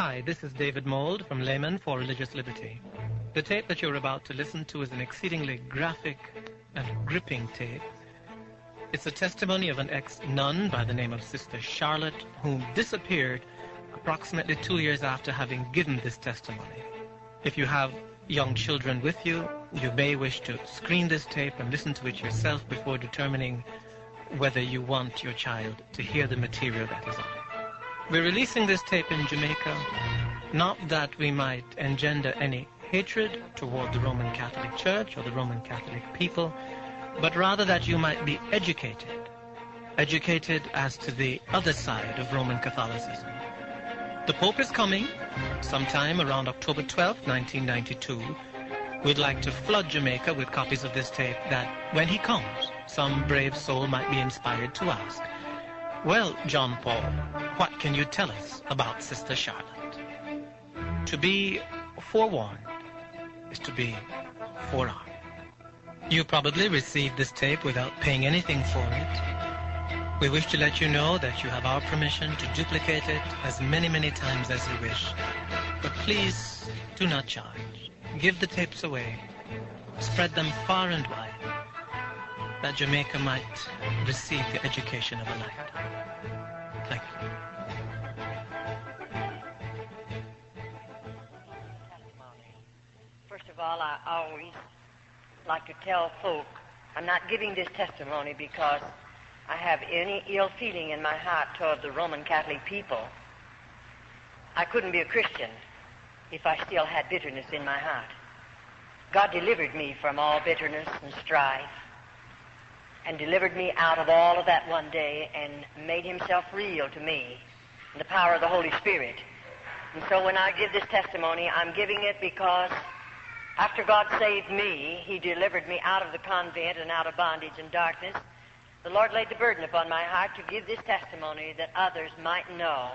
Hi, this is David Mould from Laymen for Religious Liberty. The tape that you're about to listen to is an exceedingly graphic and gripping tape. It's a testimony of an ex-nun by the name of Sister Charletta, who disappeared approximately 2 years after having given this testimony. If you have young children with you, you may wish to screen this tape and listen to it yourself before determining whether you want your child to hear the material that is on it. We're releasing this tape in Jamaica, not that we might engender any hatred toward the Roman Catholic Church or the Roman Catholic people, but rather that you might be educated as to the other side of Roman Catholicism. The Pope is coming sometime around October 12th, 1992. We'd like to flood Jamaica with copies of this tape that when he comes, some brave soul might be inspired to ask, well, John Paul, what can you tell us about Sister Charletta? To be forewarned is to be forearmed. You probably received this tape without paying anything for it. We wish to let you know that you have our permission to duplicate it as many, many times as you wish. But please do not charge. Give the tapes away. Spread them far and wide, that Jamaica might receive the education of a lifetime. Thank you. First of all, I always like to tell folk I'm not giving this testimony because I have any ill feeling in my heart toward the Roman Catholic people. I couldn't be a Christian if I still had bitterness in my heart. God delivered me from all bitterness and strife and delivered me out of all of that one day and made himself real to me in the power of the Holy Spirit. And so when I give this testimony, I'm giving it because after God saved me, he delivered me out of the convent and out of bondage and darkness. The Lord laid the burden upon my heart to give this testimony that others might know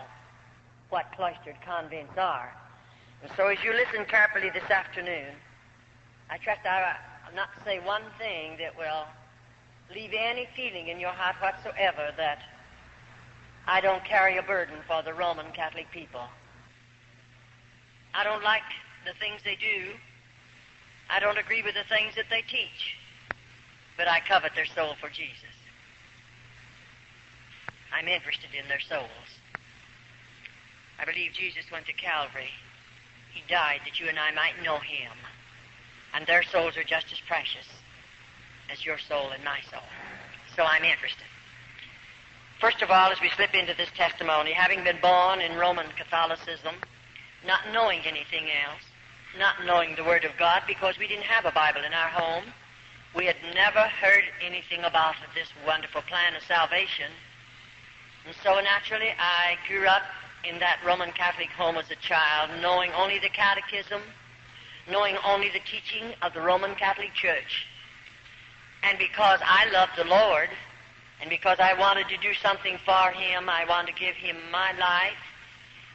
what cloistered convents are. And so as you listen carefully this afternoon, I trust I'll not say one thing that will leave any feeling in your heart whatsoever that I don't carry a burden for the Roman Catholic people. I don't like the things they do. I don't agree with the things that they teach. But I covet their soul for Jesus. I'm interested in their souls. I believe Jesus went to Calvary. He died that you and I might know him. And their souls are just as precious as your soul and my soul. So I'm interested. First of all, as we slip into this testimony, having been born in Roman Catholicism, not knowing anything else, not knowing the Word of God because we didn't have a Bible in our home, we had never heard anything about this wonderful plan of salvation. And so naturally I grew up in that Roman Catholic home as a child, knowing only the catechism, knowing only the teaching of the Roman Catholic Church. And because I loved the Lord, and because I wanted to do something for him, I wanted to give him my life,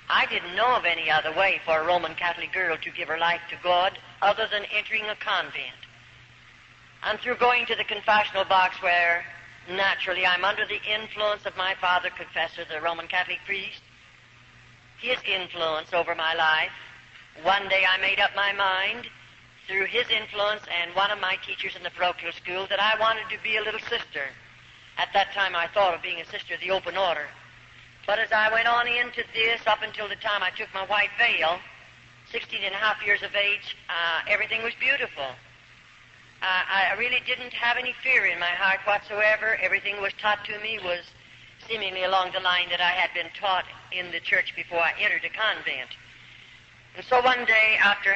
I didn't know of any other way for a Roman Catholic girl to give her life to God other than entering a convent. And through going to the confessional box where, naturally, I'm under the influence of my father confessor, the Roman Catholic priest, his influence over my life, one day I made up my mind, through his influence and one of my teachers in the parochial school, that I wanted to be a little sister. At that time I thought of being a sister of the open order. But as I went on into this, up until the time I took my white veil, 16 and a half years of age, everything was beautiful. I really didn't have any fear in my heart whatsoever. Everything was taught to me was seemingly along the line that I had been taught in the church before I entered a convent. And so one day, after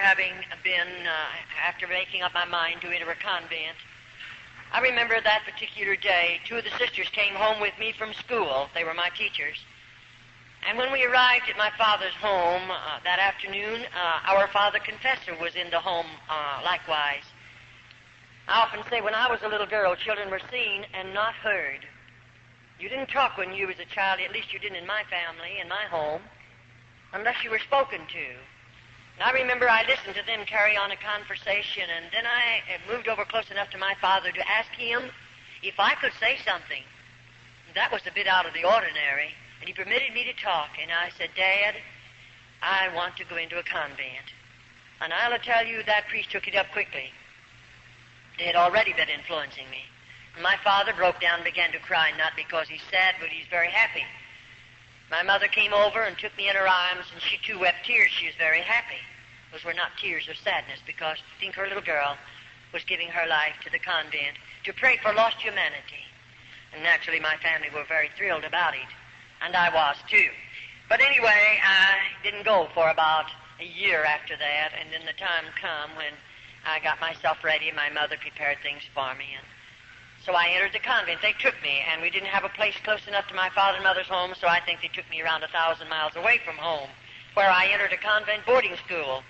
making up my mind to enter a convent, I remember that particular day, two of the sisters came home with me from school. They were my teachers. And when we arrived at my father's home that afternoon, our father confessor was in the home likewise. I often say when I was a little girl, children were seen and not heard. You didn't talk when you was a child, at least you didn't in my family, in my home, unless you were spoken to. And I remember I listened to them carry on a conversation, and then I moved over close enough to my father to ask him if I could say something. That was a bit out of the ordinary, and he permitted me to talk. And I said, Dad, I want to go into a convent. And I'll tell you, that priest took it up quickly. They had already been influencing me. My father broke down and began to cry, not because he's sad, but he's very happy. My mother came over and took me in her arms, and she too wept tears. She was very happy. Those were not tears of sadness, because I think her little girl was giving her life to the convent to pray for lost humanity. And naturally, my family were very thrilled about it, and I was too. But anyway, I didn't go for about a year after that, and then the time come when I got myself ready. My mother prepared things for me, and so I entered the convent. They took me, and we didn't have a place close enough to my father and mother's home, so I think they took me around 1,000 miles away from home, where I entered a convent boarding school.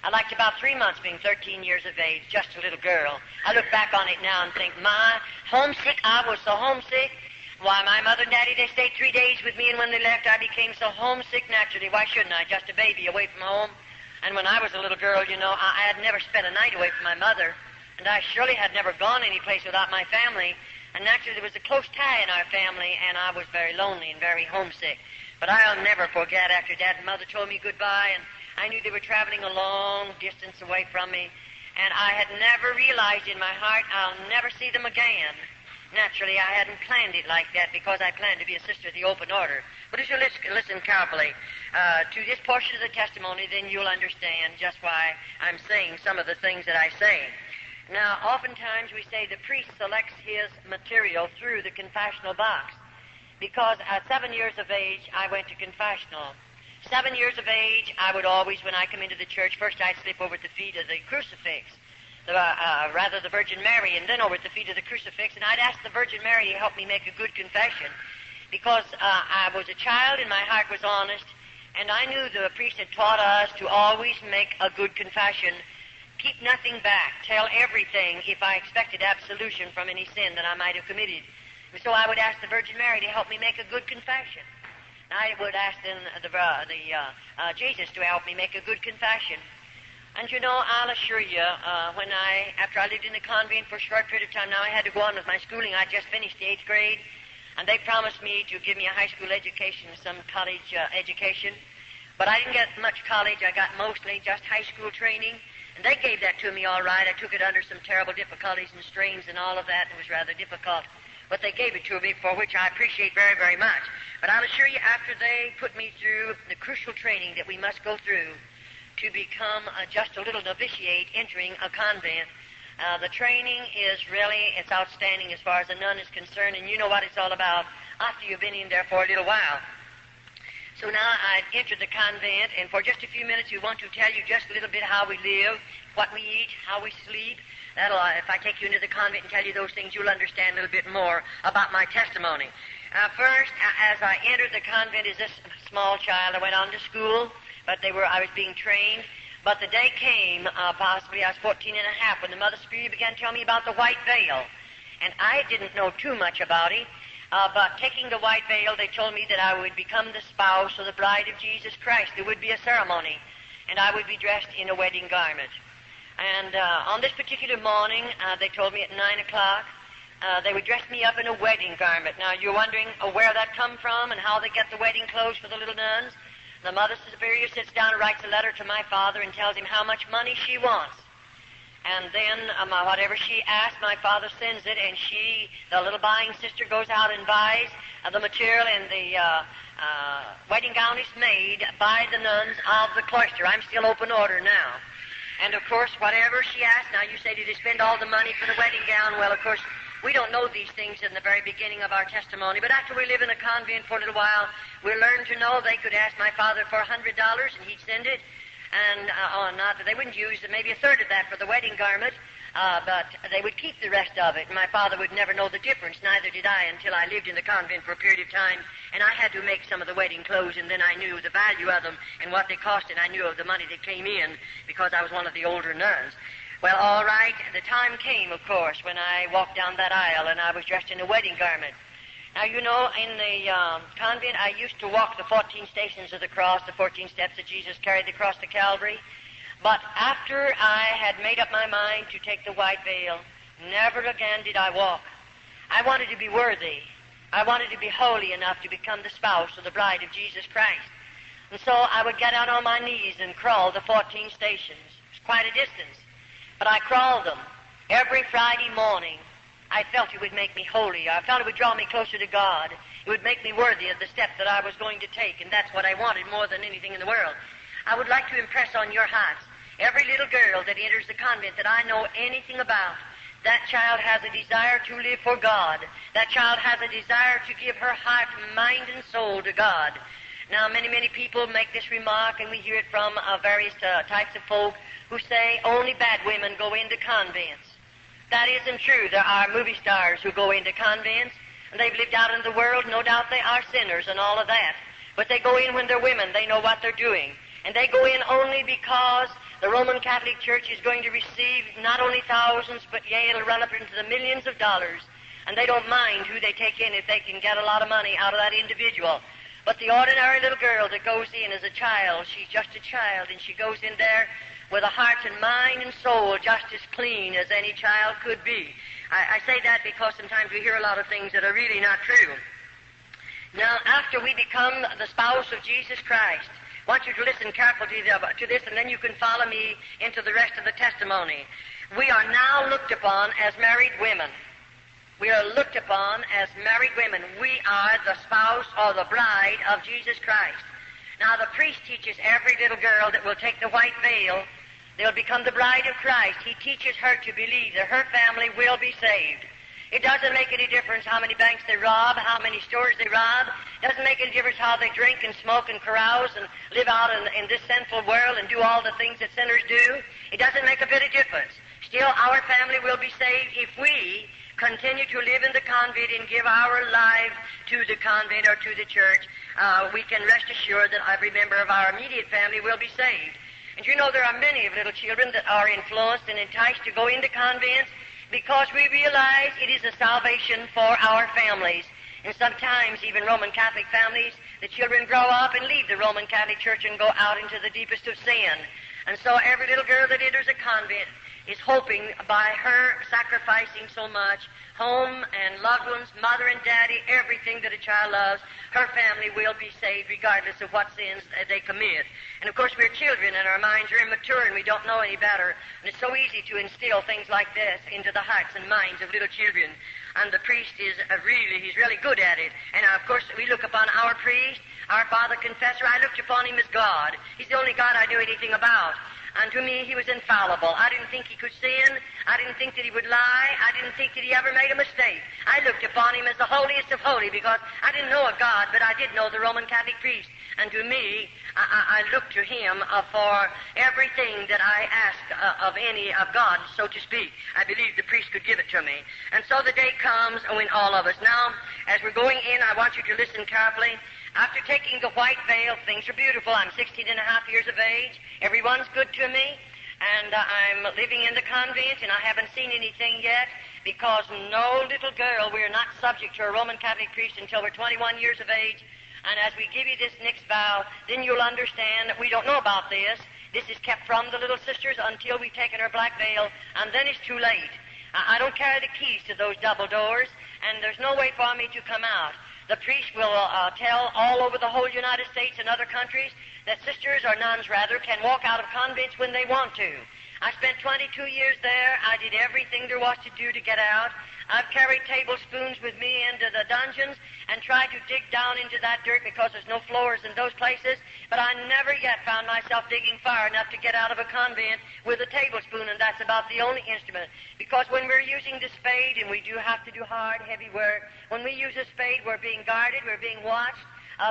I liked about 3 months being 13 years of age, just a little girl. I look back on it now and think, my, homesick, I was so homesick. Why, my mother and daddy, they stayed 3 days with me, and when they left, I became so homesick naturally. Why shouldn't I? Just a baby away from home. And when I was a little girl, you know, I had never spent a night away from my mother, and I surely had never gone any place without my family. And naturally, there was a close tie in our family, and I was very lonely and very homesick. But I'll never forget after Dad and Mother told me goodbye, and I knew they were traveling a long distance away from me, and I had never realized in my heart I'll never see them again. Naturally, I hadn't planned it like that because I planned to be a sister of the open order. But if you listen carefully to this portion of the testimony, then you'll understand just why I'm saying some of the things that I say. Now, oftentimes we say the priest selects his material through the confessional box, because at 7 years of age, I went to confessional. 7 years of age, I would always, when I come into the church, first I'd slip over at the feet of the crucifix, rather the Virgin Mary, and then over at the feet of the crucifix, and I'd ask the Virgin Mary to help me make a good confession, because I was a child and my heart was honest, and I knew the priest had taught us to always make a good confession, keep nothing back, tell everything if I expected absolution from any sin that I might have committed. And so I would ask the Virgin Mary to help me make a good confession. I would ask then Jesus to help me make a good confession. And you know, I'll assure you, after I lived in the convent for a short period of time, now I had to go on with my schooling. I just finished the 8th grade, and they promised me to give me a high school education, some college education. But I didn't get much college. I got mostly just high school training, and they gave that to me all right. I took it under some terrible difficulties and strains and all of that. It was rather difficult. But they gave it to me, for which I appreciate very, very much. But I'll assure you, after they put me through the crucial training that we must go through to become just a little novitiate entering a convent, the training is really, it's outstanding as far as a nun is concerned, and you know what it's all about after you've been in there for a little while. So now I've entered the convent, and for just a few minutes we want to tell you just a little bit how we live, what we eat, how we sleep. If I take you into the convent and tell you those things, you'll understand a little bit more about my testimony. First, as I entered the convent as this small child, I went on to school, but I was being trained. But the day came, possibly I was 14 and a half, when the Mother Superior began to tell me about the white veil. And I didn't know too much about it, but taking the white veil, they told me that I would become the spouse or the bride of Jesus Christ. There would be a ceremony, and I would be dressed in a wedding garment. And on this particular morning, they told me at 9 o'clock, they would dress me up in a wedding garment. Now, you're wondering where that come from and how they get the wedding clothes for the little nuns? The Mother Superior sits down and writes a letter to my father and tells him how much money she wants. And then whatever she asks, my father sends it, and the little buying sister, goes out and buys the material, and the wedding gown is made by the nuns of the cloister. I'm still open order now. And, of course, whatever she asks, now you say, did they spend all the money for the wedding gown? Well, of course, we don't know these things in the very beginning of our testimony, but after we live in a convent for a little while, we learn to know they could ask my father for $100 and he'd send it, and they wouldn't use maybe a third of that for the wedding garment, but they would keep the rest of it, and my father would never know the difference. Neither did I until I lived in the convent for a period of time, and I had to make some of the wedding clothes, and then I knew the value of them and what they cost, and I knew of the money that came in because I was one of the older nuns. Well, all right, the time came, of course, when I walked down that aisle and I was dressed in a wedding garment. Now, you know, in the convent, I used to walk the 14 stations of the cross, the 14 steps that Jesus carried across to Calvary. But after I had made up my mind to take the white veil, never again did I walk. I wanted to be worthy. I wanted to be holy enough to become the spouse or the bride of Jesus Christ. And so I would get out on my knees and crawl the 14 stations. It's quite a distance. But I crawled them every Friday morning. I felt it would make me holier. I felt it would draw me closer to God. It would make me worthy of the step that I was going to take, and that's what I wanted more than anything in the world. I would like to impress on your hearts, every little girl that enters the convent that I know anything about, that child has a desire to live for God. That child has a desire to give her heart, mind, and soul to God. Now, many people make this remark, and we hear it from various types of folk who say only bad women go into convents. That isn't true. There are movie stars who go into convents, and they've lived out in the world. No doubt they are sinners and all of that. But they go in when they're women. They know what they're doing. And they go in only because the Roman Catholic Church is going to receive not only thousands, but yea, it'll run up into the millions of dollars. And they don't mind who they take in if they can get a lot of money out of that individual. But the ordinary little girl that goes in as a child, she's just a child, and she goes in there with a heart and mind and soul just as clean as any child could be. I say that because sometimes we hear a lot of things that are really not true. Now, after we become the spouse of Jesus Christ, I want you to listen carefully to this, and then you can follow me into the rest of the testimony. We are now looked upon as married women. We are looked upon as married women. We are the spouse or the bride of Jesus Christ. Now, the priest teaches every little girl that will take the white veil, they'll become the bride of Christ. He teaches her to believe that her family will be saved. It doesn't make any difference how many banks they rob, how many stores they rob. It doesn't make any difference how they drink and smoke and carouse and live out in this sinful world and do all the things that sinners do. It doesn't make a bit of difference. Still, our family will be saved if we continue to live in the convent and give our lives to the convent or to the church. We can rest assured that every member of our immediate family will be saved. And you know, there are many of little children that are influenced and enticed to go into convents because we realize it is a salvation for our families. And sometimes, even Roman Catholic families, the children grow up and leave the Roman Catholic Church and go out into the deepest of sin. And so every little girl that enters a convent is hoping by her sacrificing so much, home and loved ones, mother and daddy, everything that a child loves, her family will be saved regardless of what sins they commit. And of course, we're children and our minds are immature and we don't know any better. And it's so easy to instill things like this into the hearts and minds of little children. And the priest is he's really good at it. And of course, we look upon our priest, our father confessor. I looked upon him as God. He's the only God I knew anything about. And to me, he was infallible. I didn't think he could sin. I didn't think that he would lie. I didn't think that he ever made a mistake. I looked upon him as the holiest of holy because I didn't know a God, but I did know the Roman Catholic priest. And to me, I looked to him for everything that I asked of God, so to speak. I believed the priest could give it to me. And so the day comes when all of us. Now, as we're going in, I want you to listen carefully. After taking the white veil, things are beautiful. I'm 16 and a half years of age. Everyone's good to me. And I'm living in the convent, and I haven't seen anything yet because no little girl, we're not subject to a Roman Catholic priest until we're 21 years of age. And as we give you this next vow, then you'll understand that we don't know about this. This is kept from the little sisters until we've taken our black veil, and then it's too late. I don't carry the keys to those double doors, and there's no way for me to come out. The priest will tell all over the whole United States and other countries that sisters or nuns, rather, can walk out of convents when they want to. I spent 22 years there. I did everything there was to do to get out. I've carried tablespoons with me into the dungeons and tried to dig down into that dirt because there's no floors in those places, but I never yet found myself digging far enough to get out of a convent with a tablespoon, and that's about the only instrument. Because when we're using the spade, and we do have to do hard, heavy work, when we use a spade, we're being guarded, we're being watched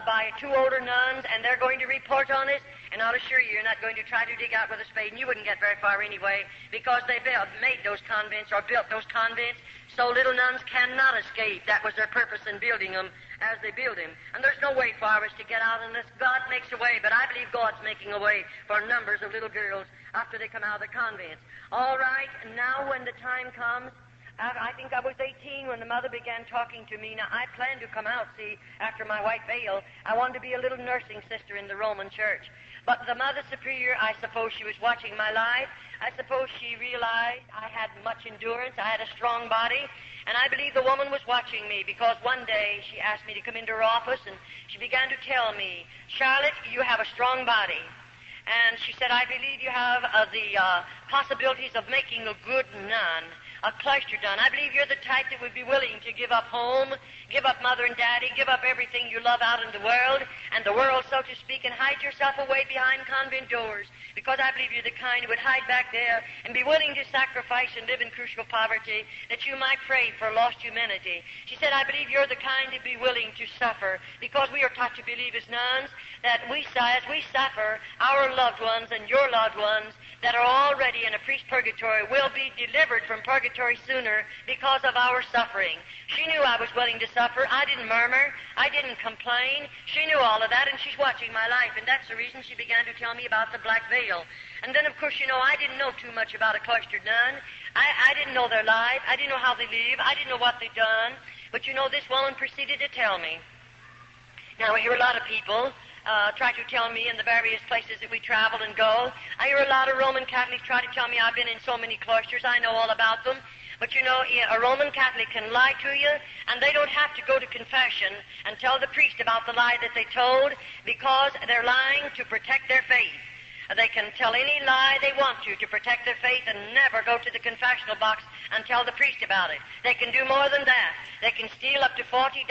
by two older nuns, and they're going to report on us, and I'll assure you, you're not going to try to dig out with a spade, and you wouldn't get very far anyway, because they made those convents or built those convents so little nuns cannot escape. That was their purpose in building them as they build them. And there's no way for us to get out unless God makes a way, but I believe God's making a way for numbers of little girls after they come out of the convents. All right, now when the time comes, I think I was 18 when the mother began talking to me. Now, I planned to come out, see, after my white veil. I wanted to be a little nursing sister in the Roman Church. But the Mother Superior, I suppose she was watching my life. I suppose she realized I had much endurance. I had a strong body. And I believe the woman was watching me because one day she asked me to come into her office and she began to tell me, Charlotte, you have a strong body. And she said, I believe you have the possibilities of making a good nun, a cloister nun. I believe you're the type that would be willing to give up home, give up mother and daddy, give up everything you love out in the world, so to speak, and hide yourself away behind convent doors. Because I believe you're the kind who would hide back there and be willing to sacrifice and live in crucial poverty that you might pray for lost humanity. She said, I believe you're the kind to be willing to suffer because we are taught to believe as nuns that as we suffer, our loved ones and your loved ones that are already in a priest's purgatory will be delivered from purgatory sooner because of our suffering. She knew I was willing to suffer. I didn't murmur. I didn't complain. She knew all of that, and she's watching my life, and that's the reason she began to tell me about the black veil. And then, of course, I didn't know too much about a cloistered nun. I didn't know their life. I didn't know how they live. I didn't know what they'd done. But, this woman proceeded to tell me. Now, I hear a lot of people try to tell me in the various places that we travel and go. I hear a lot of Roman Catholics try to tell me I've been in so many cloisters. I know all about them. But a Roman Catholic can lie to you, and they don't have to go to confession and tell the priest about the lie that they told because they're lying to protect their faith. They can tell any lie they want to protect their faith and never go to the confessional box and tell the priest about it. They can do more than that. They can steal up to $40,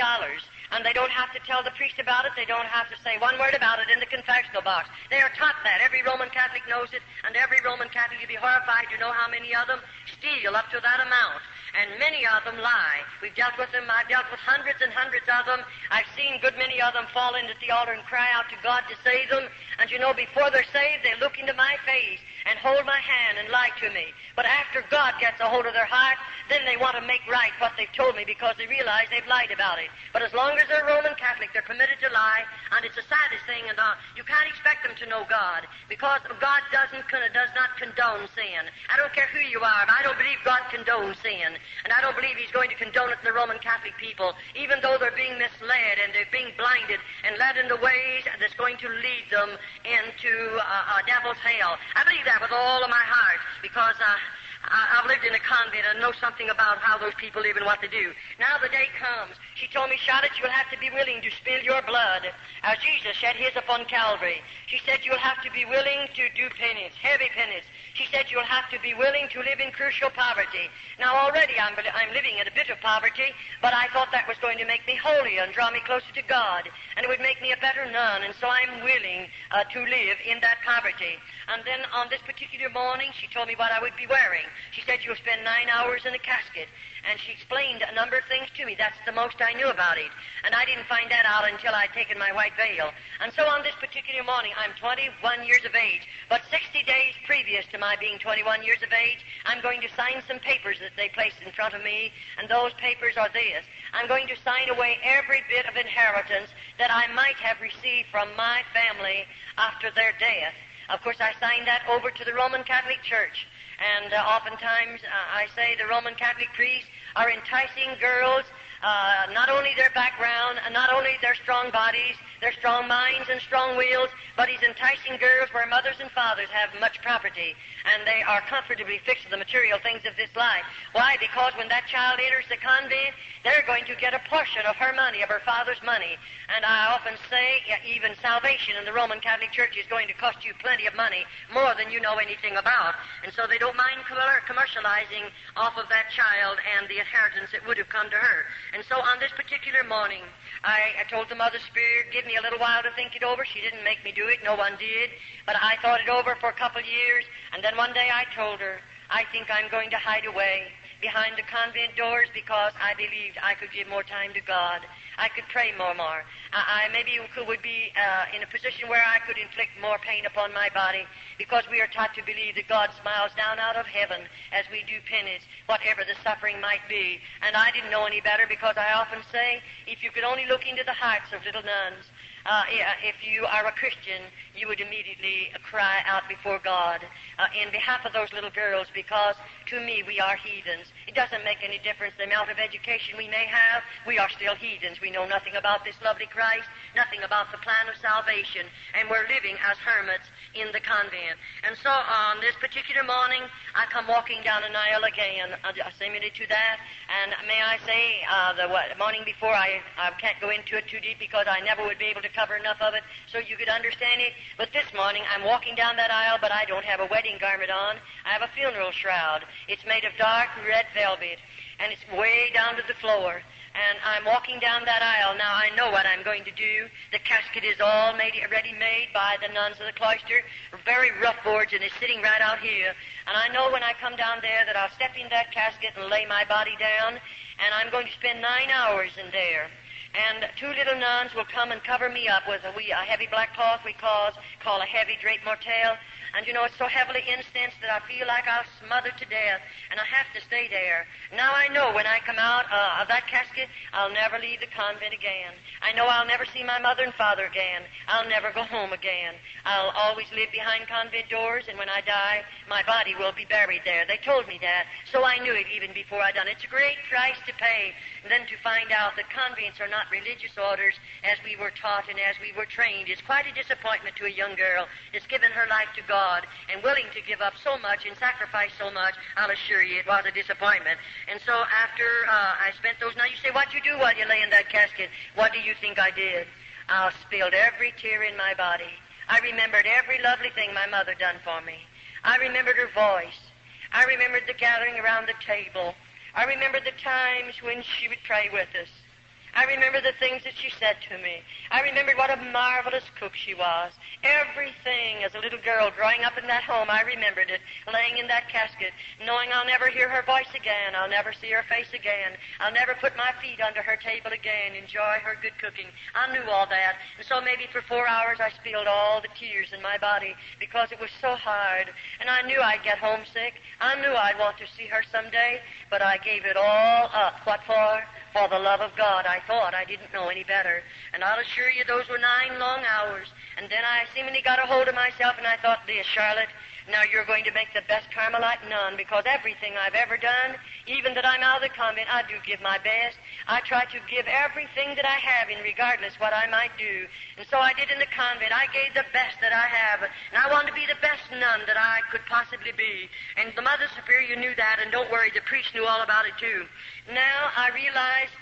and they don't have to tell the priest about it. They don't have to say one word about it in the confessional box. They are taught that. Every Roman Catholic knows it, and every Roman Catholic, you'd be horrified to know how many of them steal up to that amount. And many of them lie. We've dealt with them. I've dealt with hundreds and hundreds of them. I've seen good many of them fall in at the altar and cry out to God to save them. And before they're saved, they look into my face and hold my hand and lie to me. But after God gets a hold of their heart, then they want to make right what they've told me because they realize they've lied about it. But as long as they're Roman Catholic, they're permitted to lie, and it's the saddest thing, and you can't expect them to know God because God does not condone sin. I don't care who you are, but I don't believe God condones sin, and I don't believe He's going to condone it in the Roman Catholic people, even though they're being misled and they're being blinded and led into ways that's going to lead them into a devil's hell. I believe that with all of my heart because I've lived in a convent and know something about how those people live and what they do. Now the day comes. She told me, Charlotte, you'll have to be willing to spill your blood as Jesus shed his upon Calvary. She said you'll have to be willing to do penance, heavy penance. She said you'll have to be willing to live in crucial poverty. Now already I'm living in a bit of poverty, but I thought that was going to make me holier and draw me closer to God, and it would make me a better nun, and so I'm willing to live in that poverty. And then on this particular morning, she told me what I would be wearing. She said you'll spend 9 hours in a casket, and she explained a number of things to me. That's the most I knew about it, and I didn't find that out until I'd taken my white veil. And so on this particular morning, I'm 21 years of age, but 60 days previous to my being 21 years of age, I'm going to sign some papers that they placed in front of me, and those papers are this. I'm going to sign away every bit of inheritance that I might have received from my family after their death. Of course, I signed that over to the Roman Catholic Church. And oftentimes, I say the Roman Catholic priests are enticing girls, not only their background, and not only their strong bodies, their strong minds and strong wills, but he's enticing girls where mothers and fathers have much property, and they are comfortably fixed to the material things of this life. Why? Because when that child enters the convent, they're going to get a portion of her money, of her father's money. And I often say, even salvation in the Roman Catholic Church is going to cost you plenty of money, more than you know anything about. And so they don't mind commercializing off of that child and the inheritance that would have come to her. And so on this particular morning, I told the Mother Superior, give me a little while to think it over. She didn't make me do it. No one did. But I thought it over for a couple of years. And then one day I told her, I think I'm going to hide away behind the convent doors because I believed I could give more time to God. I could pray more. I maybe would be in a position where I could inflict more pain upon my body because we are taught to believe that God smiles down out of heaven as we do penance, whatever the suffering might be. And I didn't know any better because I often say, if you could only look into the hearts of little nuns, If you are a Christian, you would immediately cry out before God in behalf of those little girls, because to me we are heathens. It doesn't make any difference the amount of education we may have. We are still heathens. We know nothing about this lovely Christ, nothing about the plan of salvation, and we're living as hermits in the convent. And so on this particular morning, I come walking down an aisle again, similar to that, and may I say, the morning before, I can't go into it too deep because I never would be able to cover enough of it so you could understand it. But this morning, I'm walking down that aisle, but I don't have a wedding garment on. I have a funeral shroud. It's made of dark red velvet, and it's way down to the floor. And I'm walking down that aisle. Now, I know what I'm going to do. The casket is all ready-made by the nuns of the cloister, very rough boards, and it's sitting right out here. And I know when I come down there that I'll step in that casket and lay my body down, and I'm going to spend 9 hours in there. And 2 little nuns will come and cover me up with a heavy black cloth we call a heavy drape mortelle. And, you know, it's so heavily incensed that I feel like I'll smother to death, and I have to stay there. Now I know when I come out of that casket, I'll never leave the convent again. I know I'll never see my mother and father again. I'll never go home again. I'll always live behind convent doors, and when I die, my body will be buried there. They told me that, so I knew it even before I done it. It's a great price to pay, and then to find out that convents are not religious orders as we were taught and as we were trained. It's quite a disappointment to a young girl that's given her life to God and willing to give up so much and sacrifice so much. I'll assure you it was a disappointment. And so after I spent those, now you say, what you do while you lay in that casket? What do you think I did? I spilled every tear in my body. I remembered every lovely thing my mother done for me. I remembered her voice. I remembered the gathering around the table. I remembered the times when she would pray with us. I remember the things that she said to me. I remembered what a marvelous cook she was. Everything as a little girl growing up in that home, I remembered it, laying in that casket, knowing I'll never hear her voice again. I'll never see her face again. I'll never put my feet under her table again, enjoy her good cooking. I knew all that. And so maybe for 4 hours I spilled all the tears in my body because it was so hard. And I knew I'd get homesick. I knew I'd want to see her someday, but I gave it all up. What for? For the love of God. I thought I didn't know any better. And I'll assure you those were 9 long hours. And then I seemingly got a hold of myself, and I thought, this, Charlotte, now you're going to make the best Carmelite nun, because everything I've ever done, even that I'm out of the convent, I do give my best. I try to give everything that I have in regardless what I might do. And so I did in the convent. I gave the best that I have. And I wanted to be the best nun that I could possibly be. And the Mother Superior knew that, and don't worry, the priest knew all about it too. Now I realize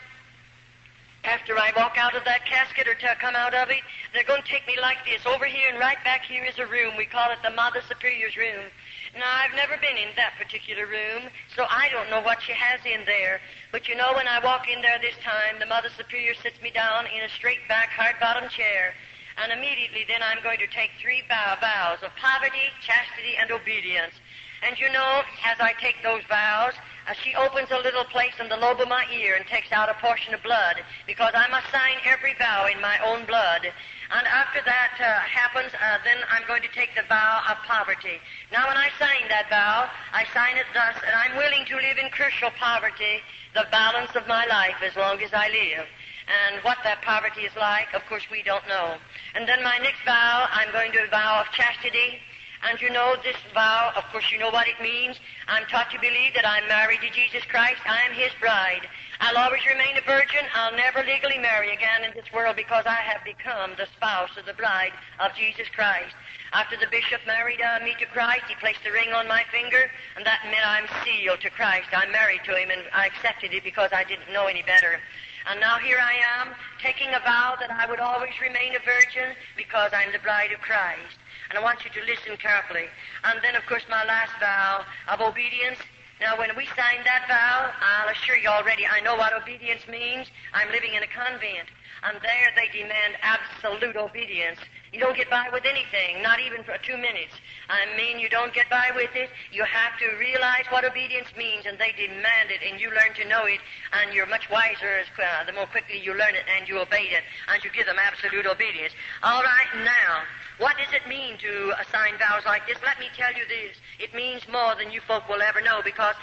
after I walk out of that casket or to come out of it, they're going to take me like this. Over here and right back here is a room. We call it the Mother Superior's room. Now, I've never been in that particular room, so I don't know what she has in there. But you know, when I walk in there this time, the Mother Superior sits me down in a straight-back, hard-bottom chair. And immediately then I'm going to take 3 vows of poverty, chastity, and obedience. And you know, as I take those vows, she opens a little place in the lobe of my ear and takes out a portion of blood, because I must sign every vow in my own blood. And after that happens, then I'm going to take the vow of poverty. Now, when I sign that vow, I sign it thus, and I'm willing to live in crucial poverty the balance of my life as long as I live. And what that poverty is like, of course, we don't know. And then my next vow, I'm going to a vow of chastity. And you know, this vow, of course, you know what it means. I'm taught to believe that I'm married to Jesus Christ. I am his bride. I'll always remain a virgin. I'll never legally marry again in this world, because I have become the spouse of the bride of Jesus Christ. After the bishop married me to Christ, he placed the ring on my finger, and that meant I'm sealed to Christ. I'm married to him, and I accepted it because I didn't know any better. And now here I am, taking a vow that I would always remain a virgin because I'm the bride of Christ. And I want you to listen carefully. And then, of course, my last vow of obedience. Now, when we sign that vow, I'll assure you already, I know what obedience means. I'm living in a convent. And there they demand absolute obedience. You don't get by with anything, not even for 2 minutes. I mean, you don't get by with it. You have to realize what obedience means, and they demand it, and you learn to know it, and you're much wiser the more quickly you learn it and you obey it, and you give them absolute obedience. All right, now, what does it mean to assign vows like this? Let me tell you this. It means more than you folk will ever know, because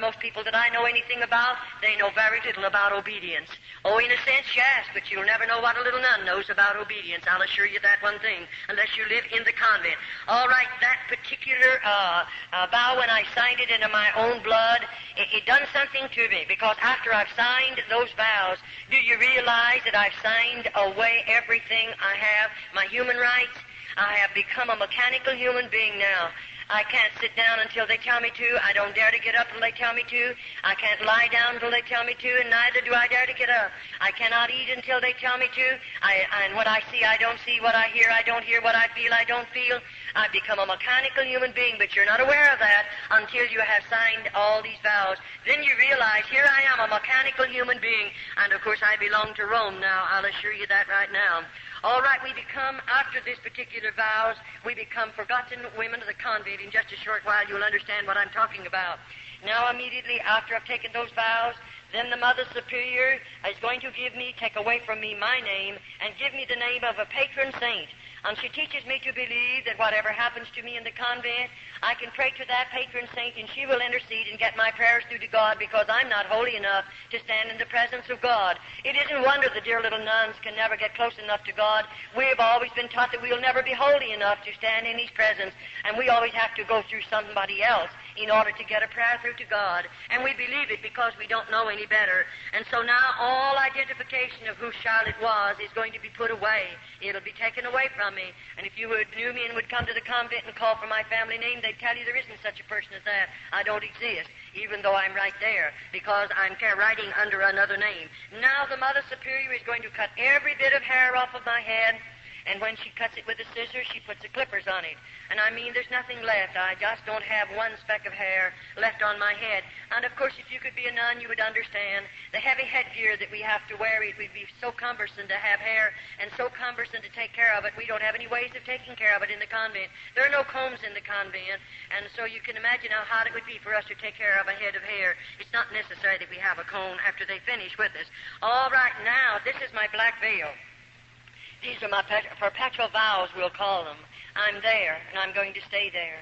most people that I know anything about, they know very little about obedience. Oh, in a sense, yes, but but you'll never know what a little nun knows about obedience. I'll assure you that one thing, unless you live in the convent. All right, that particular vow, when I signed it into my own blood, it done something to me, because after I've signed those vows, do you realize that I've signed away everything I have, my human rights? I have become a mechanical human being now. I can't sit down until they tell me to. I don't dare to get up until they tell me to. I can't lie down until they tell me to, and neither do I dare to get up. I cannot eat until they tell me to. And what I see, I don't see. What I hear, I don't hear. What I feel, I don't feel. I've become a mechanical human being, but you're not aware of that until you have signed all these vows. Then you realize, here I am, a mechanical human being, and of course I belong to Rome now. I'll assure you that right now. All right, we become, after this particular vows, we become forgotten women of the convent. In just a short while, you'll understand what I'm talking about. Now, immediately after I've taken those vows, then the Mother Superior is going to take away from me my name and give me the name of a patron saint. And she teaches me to believe that whatever happens to me in the convent, I can pray to that patron saint, and she will intercede and get my prayers through to God, because I'm not holy enough to stand in the presence of God. It isn't wonder the dear little nuns can never get close enough to God. We've always been taught that we'll never be holy enough to stand in His presence, and we always have to go through somebody else in order to get a prayer through to God. And we believe it because we don't know any better. And so now all identification of who Charlotte was is going to be put away. It'll be taken away from me. And if you knew me and would come to the convent and call for my family name, they'd tell you there isn't such a person as that. I don't exist, even though I'm right there, because I'm writing under another name. Now the Mother Superior is going to cut every bit of hair off of my head, and when she cuts it with a scissors, she puts the clippers on it. And I mean, there's nothing left. I just don't have one speck of hair left on my head. And of course, if you could be a nun, you would understand the heavy headgear that we have to wear. It would be so cumbersome to have hair and so cumbersome to take care of it. We don't have any ways of taking care of it in the convent. There are no combs in the convent, and so you can imagine how hard it would be for us to take care of a head of hair. It's not necessary that we have a comb after they finish with us. All right, now, this is my black veil. These are my perpetual vows, we'll call them. I'm there, and I'm going to stay there.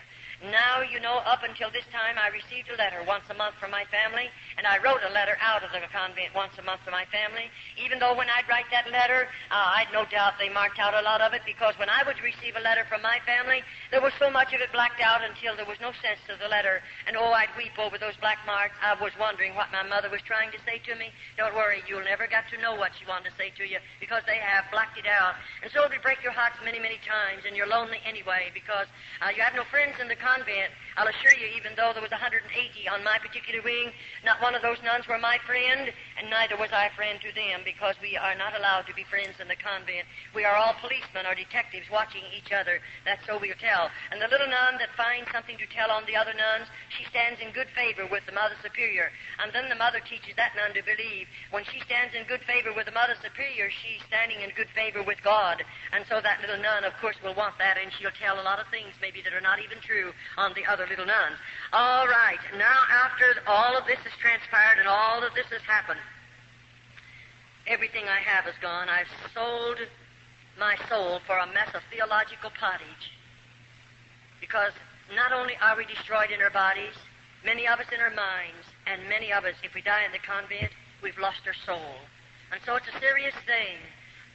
Now, you know, up until this time, I received a letter once a month from my family, and I wrote a letter out of the convent once a month for my family, even though when I'd write that letter, I'd no doubt they marked out a lot of it, because when I would receive a letter from my family, there was so much of it blacked out until there was no sense to the letter, and oh, I'd weep over those black marks. I was wondering what my mother was trying to say to me. Don't worry, you'll never get to know what she wanted to say to you, because they have blacked it out. And so it would break your hearts many, many times, and you're lonely anyway, because you have no friends in the convent. I'll assure you, even though there was 180 on my particular wing, not one of those nuns were my friend, and neither was I a friend to them, because we are not allowed to be friends in the convent. We are all policemen or detectives watching each other. That's so we'll tell. And the little nun that finds something to tell on the other nuns, she stands in good favor with the Mother Superior. And then the mother teaches that nun to believe. When she stands in good favor with the Mother Superior, she's standing in good favor with God. And so that little nun, of course, will want that, and she'll tell a lot of things maybe that are not even true on the other little nuns. All right, now after all of this has transpired and all of this has happened, everything I have is gone. I've sold my soul for a mess of theological pottage, because not only are we destroyed in our bodies, many of us in our minds, and many of us, if we die in the convent, we've lost our soul. And so it's a serious thing.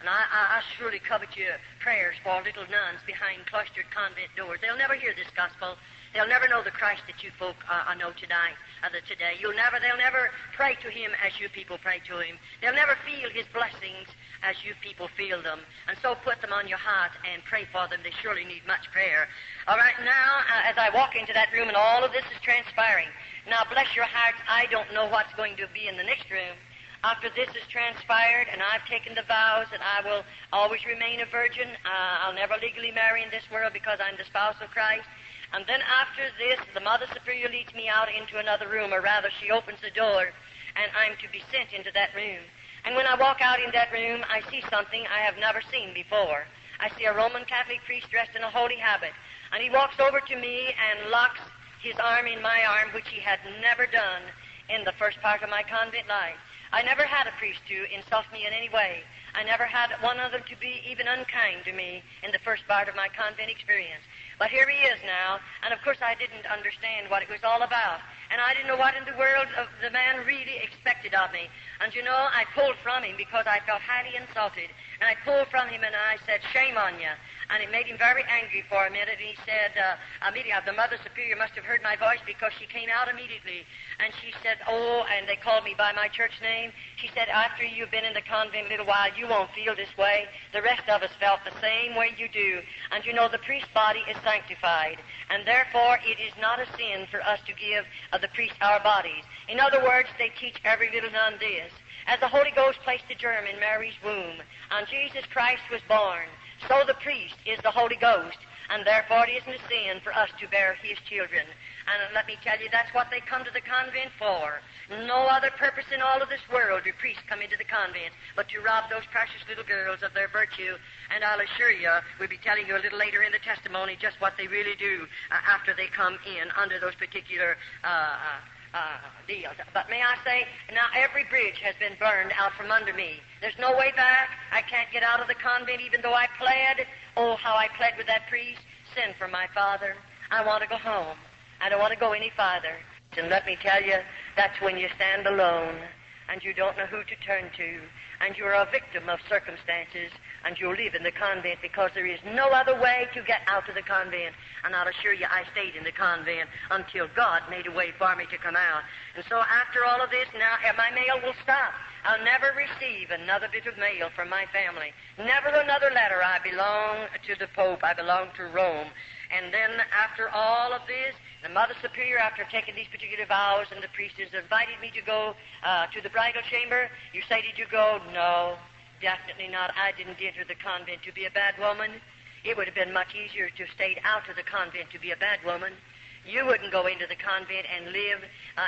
And I surely covet your prayers for little nuns behind cloistered convent doors. They'll never hear this gospel. They'll never know the Christ that you folk know today. They'll never pray to Him as you people pray to Him. They'll never feel His blessings as you people feel them. And so put them on your heart and pray for them. They surely need much prayer. All right, now, as I walk into that room and all of this is transpiring, now bless your hearts, I don't know what's going to be in the next room. After this has transpired and I've taken the vows that I will always remain a virgin, I'll never legally marry in this world because I'm the spouse of Christ. And then after this, the Mother Superior leads me out into another room, or rather she opens the door, and I'm to be sent into that room. And when I walk out in that room, I see something I have never seen before. I see a Roman Catholic priest dressed in a holy habit, and he walks over to me and locks his arm in my arm, which he had never done in the first part of my convent life. I never had a priest to insult me in any way. I never had one of them to be even unkind to me in the first part of my convent experience. But here he is now, and of course I didn't understand what it was all about. And I didn't know what in the world the man really expected of me. And you know, I pulled from him because I felt highly insulted. And I pulled from him and I said, shame on you. And it made him very angry for a minute. And he said, immediately, the Mother Superior must have heard my voice because she came out immediately. And she said, oh, and they called me by my church name. She said, after you've been in the convent a little while, you won't feel this way. The rest of us felt the same way you do. And you know, the priest's body is sanctified. And therefore, it is not a sin for us to give the priest our bodies. In other words, they teach every little nun this. As the Holy Ghost placed the germ in Mary's womb, and Jesus Christ was born, so the priest is the Holy Ghost, and therefore it isn't a sin for us to bear his children. And let me tell you, that's what they come to the convent for. No other purpose in all of this world do priests come into the convent but to rob those precious little girls of their virtue. And I'll assure you, we'll be telling you a little later in the testimony just what they really do after they come in under those particular deals. But may I say, now every bridge has been burned out from under me. There's no way back. I can't get out of the convent even though I pled. Oh, how I pled with that priest. Send for my father. I want to go home. I don't want to go any farther. And let me tell you, that's when you stand alone and you don't know who to turn to, and you're a victim of circumstances, and you live in the convent because there is no other way to get out of the convent. And I'll assure you, I stayed in the convent until God made a way for me to come out. And so after all of this, now my mail will stop. I'll never receive another bit of mail from my family. Never another letter. I belong to the Pope. I belong to Rome. And then after all of this, the Mother Superior, after taking these particular vows, and the priestess invited me to go to the bridal chamber. You say, did you go? No, definitely not. I didn't enter the convent to be a bad woman. It would have been much easier to stay out of the convent to be a bad woman. You wouldn't go into the convent and live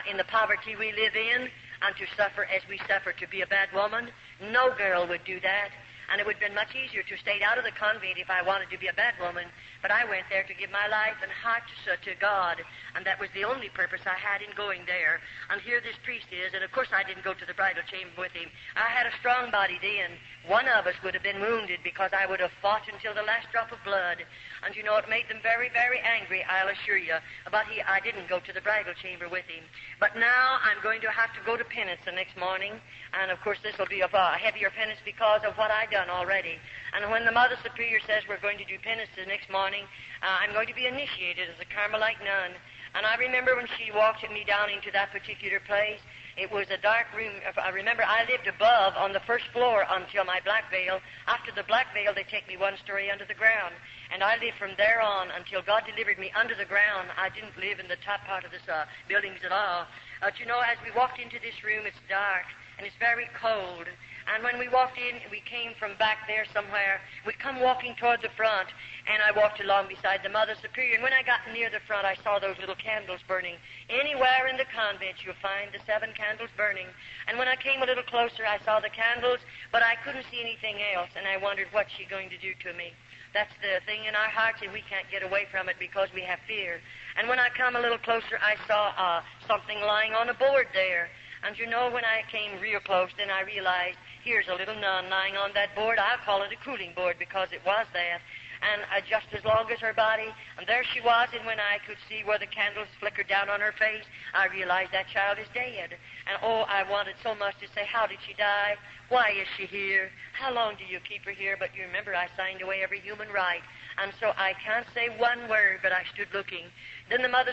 in the poverty we live in and to suffer as we suffer to be a bad woman. No girl would do that. And it would have been much easier to stay out of the convent if I wanted to be a bad woman. But I went there to give my life and heart to God. And that was the only purpose I had in going there. And here this priest is. And of course I didn't go to the bridal chamber with him. I had a strong body then. One of us would have been wounded because I would have fought until the last drop of blood. And you know, it made them very, very angry, I'll assure you. But I didn't go to the bridal chamber with him. But now I'm going to have to go to penance the next morning. And of course this will be a heavier penance because of what I've done already. And when the Mother Superior says we're going to do penance the next morning, I'm going to be initiated as a Carmelite nun. And I remember when she walked me down into that particular place, it was a dark room. I remember I lived above on the first floor until my black veil. After the black veil, they take me one story under the ground. And I lived from there on until God delivered me under the ground. I didn't live in the top part of this buildings at all. But you know, as we walked into this room, it's dark and it's very cold. And when we walked in, we came from back there somewhere. We come walking toward the front, and I walked along beside the Mother Superior. And when I got near the front, I saw those little candles burning. Anywhere in the convent, you'll find the 7 candles burning. And when I came a little closer, I saw the candles, but I couldn't see anything else. And I wondered, what's she going to do to me? That's the thing in our hearts, and we can't get away from it because we have fear. And when I come a little closer, I saw something lying on a board there. And you know, when I came real close, then I realized, here's a little nun lying on that board. I'll call it a cooling board because it was that. And just as long as her body, and there she was, and when I could see where the candles flickered down on her face, I realized that child is dead. And oh, I wanted so much to say, how did she die? Why is she here? How long do you keep her here? But you remember, I signed away every human right. And so I can't say one word, but I stood looking. Then the Mother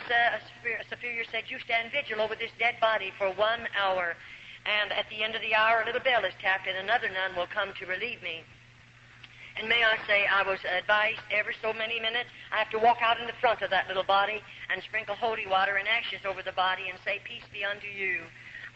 Superior said, you stand vigil over this dead body for 1 hour. And at the end of the hour, a little bell is tapped, and another nun will come to relieve me. And may I say, I was advised every so many minutes, I have to walk out in the front of that little body and sprinkle holy water and ashes over the body and say, peace be unto you.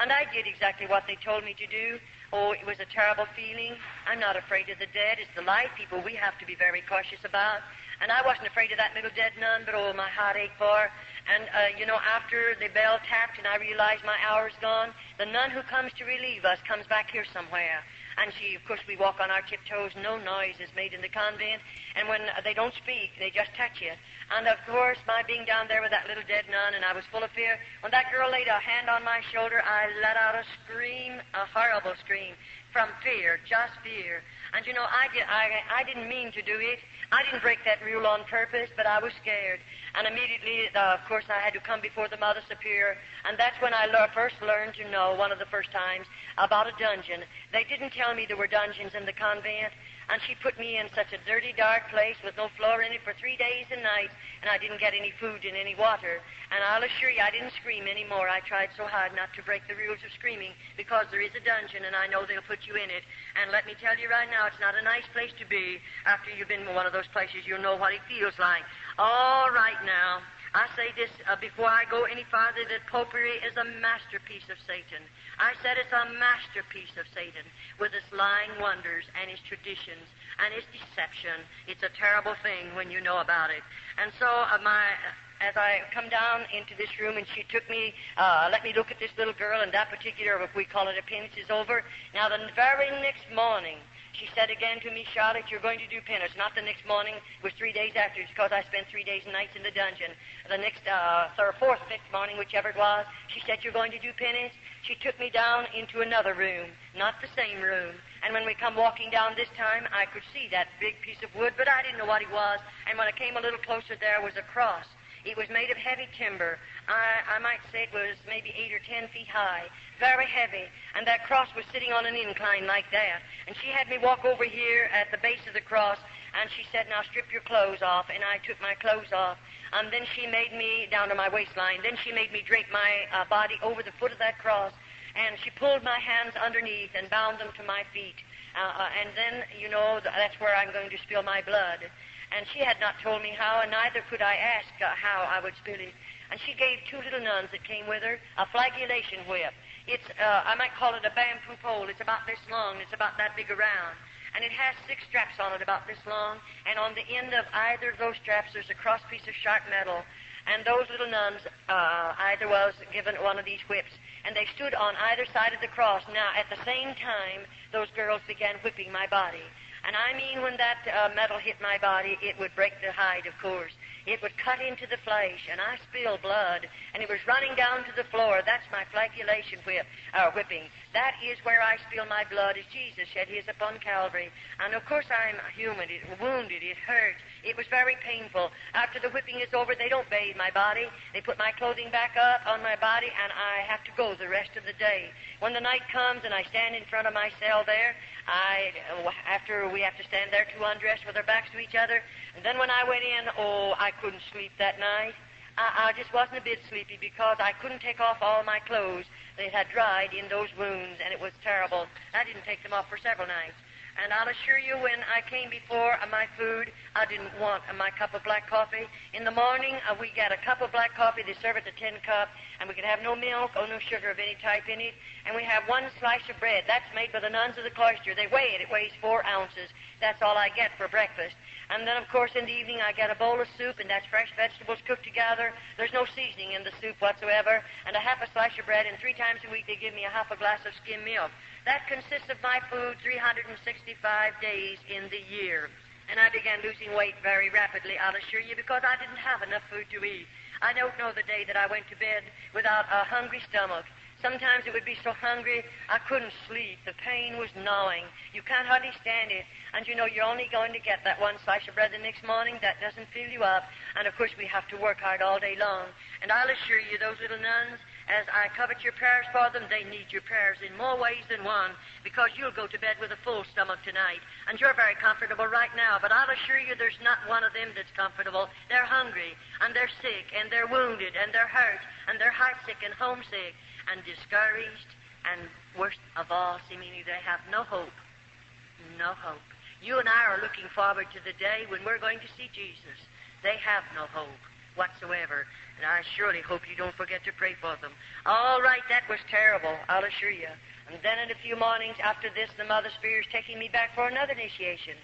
And I did exactly what they told me to do. Oh, it was a terrible feeling. I'm not afraid of the dead. It's the live people we have to be very cautious about. And I wasn't afraid of that little dead nun, but oh, my heart ached for her. And, you know, after the bell tapped and I realized my hour's gone, the nun who comes to relieve us comes back here somewhere. And she, of course, we walk on our tiptoes. No noise is made in the convent. And when they don't speak, they just touch you. And, of course, my being down there with that little dead nun, and I was full of fear, when that girl laid a hand on my shoulder, I let out a scream, a horrible scream. from fear, just fear. And you know, I didn't mean to do it. I didn't break that rule on purpose, but I was scared. And immediately, of course, I had to come before the Mother Superior, and that's when I first learned to know, one of the first times, about a dungeon. They didn't tell me there were dungeons in the convent, and she put me in such a dirty, dark place with no floor in it for 3 days and nights, and I didn't get any food and any water. And I'll assure you, I didn't scream anymore. I tried so hard not to break the rules of screaming, because there is a dungeon, and I know they'll put you in it. And let me tell you right now, it's not a nice place to be. After you've been in one of those places, you'll know what it feels like. All right now, I say this before I go any farther, that popery is a masterpiece of Satan. I said it's a masterpiece of Satan, with its lying wonders and its traditions and its deception. It's a terrible thing when you know about it. And so as I come down into this room, and she took me, let me look at this little girl, and that particular, if we call it a penance, is over. Now, the very next morning, she said again to me, Charlotte, you're going to do penance. Not the next morning, it was 3 days after, because I spent 3 days and nights in the dungeon. The next, fourth, fifth morning, whichever it was, she said, you're going to do penance. She took me down into another room, not the same room. And when we come walking down this time, I could see that big piece of wood, but I didn't know what it was. And when I came a little closer, there was a cross. It was made of heavy timber. I might say it was maybe 8 or 10 feet high, very heavy. And that cross was sitting on an incline like that. And she had me walk over here at the base of the cross, and she said, now strip your clothes off. And I took my clothes off. And then she made me, down to my waistline, then she made me drape my body over the foot of that cross. And she pulled my hands underneath and bound them to my feet. And then, you know, that's where I'm going to spill my blood. And she had not told me how, and neither could I ask how I would spill it. And she gave 2 little nuns that came with her a flagellation whip. It's, I might call it a bamboo pole. It's about this long. It's about that big around. And it has 6 straps on it about this long. And on the end of either of those straps, there's a cross piece of sharp metal. And those little nuns, either was given one of these whips. And they stood on either side of the cross. Now, at the same time, those girls began whipping my body. And I mean, when that metal hit my body, it would break the hide, of course. It would cut into the flesh, and I spilled blood, and it was running down to the floor. That's my flagellation whipping. That is where I spill my blood, as Jesus shed his upon Calvary. And, of course, I'm human. It wounded. It hurt. It was very painful. After the whipping is over, they don't bathe my body. They put my clothing back up on my body, and I have to go the rest of the day. When the night comes and I stand in front of my cell there, after we have to stand there 2 undressed with our backs to each other, and then when I went in, I couldn't sleep that night. I just wasn't a bit sleepy, because I couldn't take off all my clothes. They had dried in those wounds, and it was terrible. I didn't take them off for several nights. And I'll assure you, when I came before my food, I didn't want my cup of black coffee. In the morning, we got a cup of black coffee. They serve it the tin cup, and we could have no milk or no sugar of any type in it. And we have 1 slice of bread. That's made by the nuns of the cloister. They weigh it. It weighs 4 ounces. That's all I get for breakfast. And then, of course, in the evening, I get a bowl of soup, and that's fresh vegetables cooked together. There's no seasoning in the soup whatsoever. And a half a slice of bread, and 3 times a week they give me a half a glass of skim milk. That consists of my food 365 days in the year. And I began losing weight very rapidly, I'll assure you, because I didn't have enough food to eat. I don't know the day that I went to bed without a hungry stomach. Sometimes it would be so hungry I couldn't sleep. The pain was gnawing. You can't hardly stand it. And you know, you're only going to get that 1 slice of bread the next morning. That doesn't fill you up. And of course, we have to work hard all day long. And I'll assure you, those little nuns, as I covet your prayers for them, they need your prayers in more ways than one, because you'll go to bed with a full stomach tonight. And you're very comfortable right now, but I'll assure you there's not one of them that's comfortable. They're hungry, and they're sick, and they're wounded, and they're hurt, and they're heartsick and homesick, and discouraged, and worst of all, seemingly they have no hope. No hope. You and I are looking forward to the day when we're going to see Jesus. They have no hope whatsoever, and I surely hope you don't forget to pray for them. All right, that was terrible, I'll assure you. And then in a few mornings after this, the Mother Superior is taking me back for another initiation.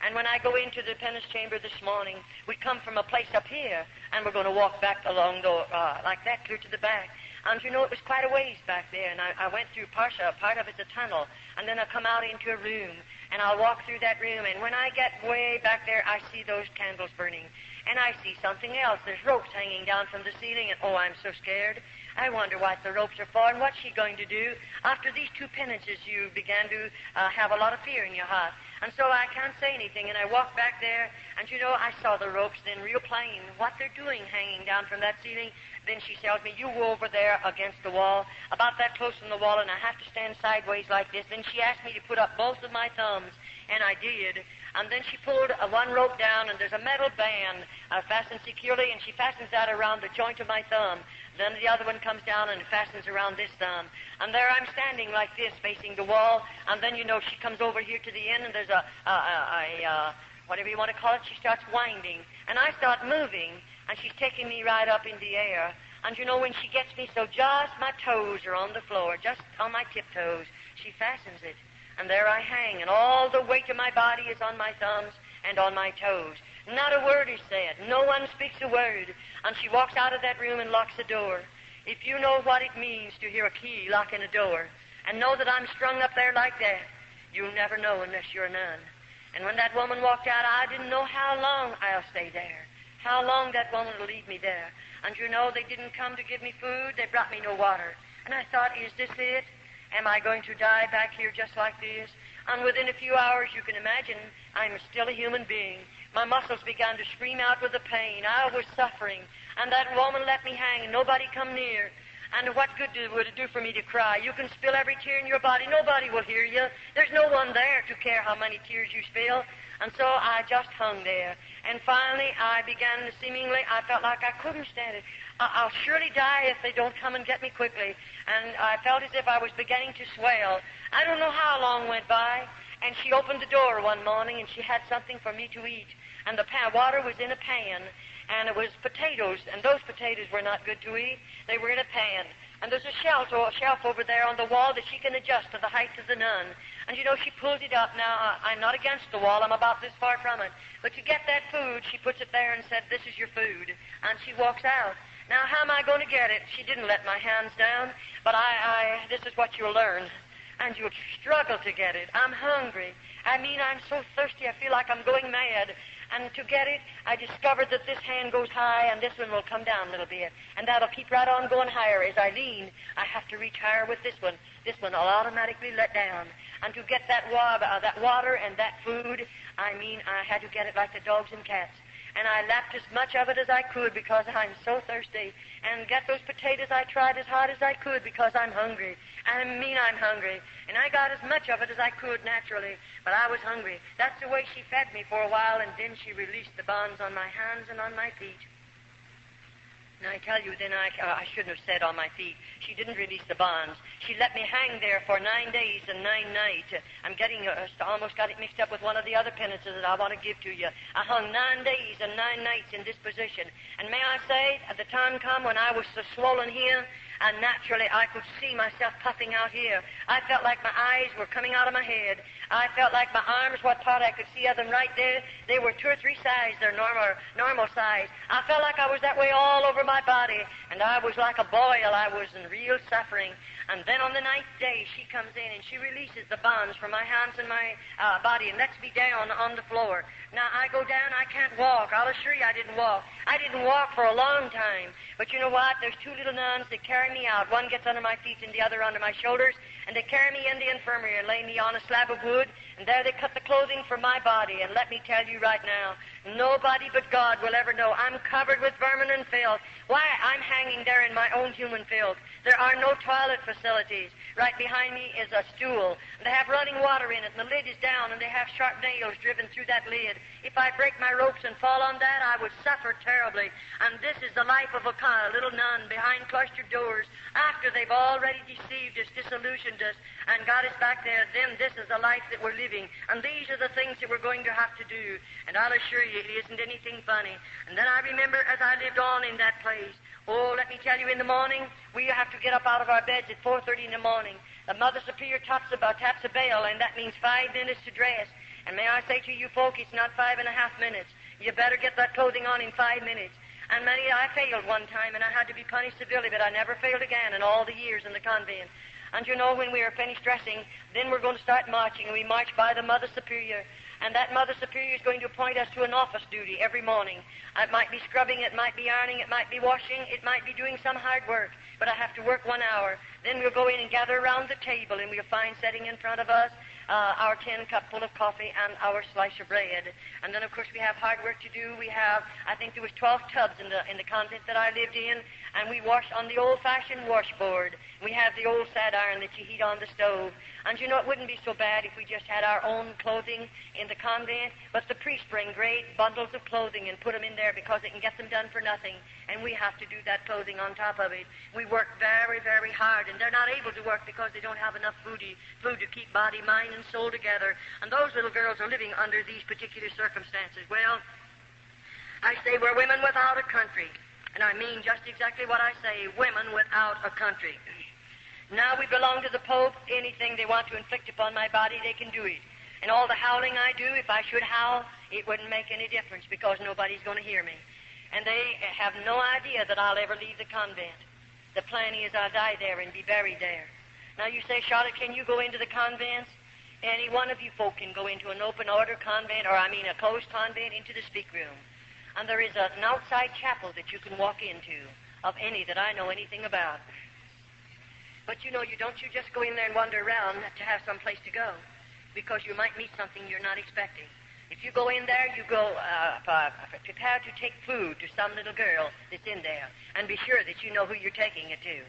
And when I go into the penance chamber this morning, we come from a place up here, and we're going to walk back along the, like that, clear to the back. And you know, it was quite a ways back there, and I went through part of it's a tunnel, and then I come out into a room, and I'll walk through that room, and when I get way back there, I see those candles burning. and I see something else. There's ropes hanging down from the ceiling, and oh, I'm so scared. I wonder what the ropes are for and what's she going to do. After these two penances, you began to have a lot of fear in your heart. And so I can't say anything, and I walked back there, and you know, I saw the ropes then real plain, what they're doing hanging down from that ceiling. Then she tells me, you go over there against the wall, about that close from the wall, and I have to stand sideways like this. Then she asked me to put up both of my thumbs, and I did. And then she pulled one rope down, and there's a metal band fastened securely, and she fastens that around the joint of my thumb. Then the other one comes down and fastens around this thumb. And there I'm standing like this, facing the wall, and then, you know, she comes over here to the end, and there's a whatever you want to call it, she starts winding. And I start moving, and she's taking me right up in the air. And, you know, when she gets me so just my toes are on the floor, just on my tiptoes, she fastens it. And there I hang, and all the weight of my body is on my thumbs and on my toes. Not a word is said. No one speaks a word. And she walks out of that room and locks the door. If you know what it means to hear a key locking a door and know that I'm strung up there like that, you'll never know unless you're a nun. And when that woman walked out, I didn't know how long I'll stay there, how long that woman will leave me there. And you know, they didn't come to give me food. They brought me no water. And I thought, is this it? Am I going to die back here just like this? And within a few hours, you can imagine, I'm still a human being. My muscles began to scream out with the pain. I was suffering. And that woman let me hang, and nobody come near. And what good would it do for me to cry? You can spill every tear in your body. Nobody will hear you. There's no one there to care how many tears you spill. And so I just hung there. And finally, I began to I felt like I couldn't stand it. I'll surely die if they don't come and get me quickly. And I felt as if I was beginning to swell. I don't know how long went by. And she opened the door one morning, and she had something for me to eat. And the water was in a pan, and it was potatoes, and those potatoes were not good to eat. They were in a pan. And there's a shelf over there on the wall that she can adjust to the height of the nun. And, you know, she pulled it up. Now, I'm not against the wall. I'm about this far from it. But to get that food, she puts it there and said, this is your food. And she walks out. Now, how am I going to get it? She didn't let my hands down, but this is what you'll learn. And you'll struggle to get it. I'm hungry. I mean, I'm so thirsty, I feel like I'm going mad. And to get it, I discovered that this hand goes high and this one will come down a little bit. And that'll keep right on going higher. As I lean, I have to reach higher with this one. This one will automatically let down. And to get that water and that food, I mean, I had to get it like the dogs and cats. And I lapped as much of it as I could because I'm so thirsty. And get those potatoes, I tried as hard as I could because I'm hungry. I mean, I'm hungry. And I got as much of it as I could naturally, but I was hungry. That's the way she fed me for a while, and then she released the bonds on my hands and on my feet. And I tell you, then I shouldn't have said on my feet. She didn't release the bonds. She let me hang there for 9 days and 9 nights. I'm almost got it mixed up with one of the other penances that I want to give to you. I hung 9 days and 9 nights in this position. And may I say, at the time come when I was so swollen here, and naturally I could see myself puffing out here. I felt like my eyes were coming out of my head. I felt like my arms, what part I could see of them right there, they were 2 or 3 sizes, their normal size. I felt like I was that way all over my body, and I was like a boil. I was in real suffering. And then on the 9th day, she comes in and she releases the bonds from my hands and my body and lets me down on the floor. Now, I go down, I can't walk. I'll assure you I didn't walk. I didn't walk for a long time. But you know what? There's 2 little nuns that carry me out. One gets under my feet and the other under my shoulders. And they carry me in the infirmary and lay me on a slab of wood. And there they cut the clothing from my body. And let me tell you right now, nobody but God will ever know. I'm covered with vermin and filth. Why? I'm hanging there in my own human filth. There are no toilet facilities. Right behind me is a stool. They have running water in it, and the lid is down, and they have sharp nails driven through that lid. If I break my ropes and fall on that, I would suffer terribly. And this is the life of a little nun behind cloistered doors. After they've already deceived us, disillusioned us, and got us back there, then this is the life that we're living. And these are the things that we're going to have to do. And I'll assure you, it isn't anything funny. And then I remember as I lived on in that place, oh, let me tell you, in the morning, we have to get up out of our beds at 4:30 in the morning. The Mother Superior taps a bell, and that means 5 minutes to dress. And may I say to you folk, it's not 5.5 minutes. You better get that clothing on in 5 minutes. And I failed one time, and I had to be punished severely, but I never failed again in all the years in the convent. And you know, when we were finished dressing, then we're going to start marching, and we march by the Mother Superior. And that Mother Superior is going to appoint us to an office duty every morning. It might be scrubbing, it might be ironing, it might be washing, it might be doing some hard work, but I have to work 1 hour. Then we'll go in and gather around the table, and we'll find setting in front of us our tin cup full of coffee and our slice of bread. And then, of course, we have hard work to do. We have, I think there was 12 tubs in the convent that I lived in, and we wash on the old-fashioned washboard. We have the old sad iron that you heat on the stove. And you know, it wouldn't be so bad if we just had our own clothing in the convent, but the priests bring great bundles of clothing and put them in there because they can get them done for nothing, and we have to do that clothing on top of it. We work very, very hard, and they're not able to work because they don't have enough food to keep body, mind, and soul together. And those little girls are living under these particular circumstances. Well, I say we're women without a country, and I mean just exactly what I say, women without a country. Now we belong to the Pope. Anything they want to inflict upon my body, they can do it. And all the howling I do, if I should howl, it wouldn't make any difference because nobody's going to hear me. And they have no idea that I'll ever leave the convent. The plan is I'll die there and be buried there. Now you say, Charlotte, can you go into the convents? Any one of you folk can go into an open order convent, or a closed convent, into the speak room. And there is an outside chapel that you can walk into, of any that I know anything about. But you know, you just go in there and wander around to have some place to go, because you might meet something you're not expecting. If you go in there, you go prepared to take food to some little girl that's in there, and be sure that you know who you're taking it to.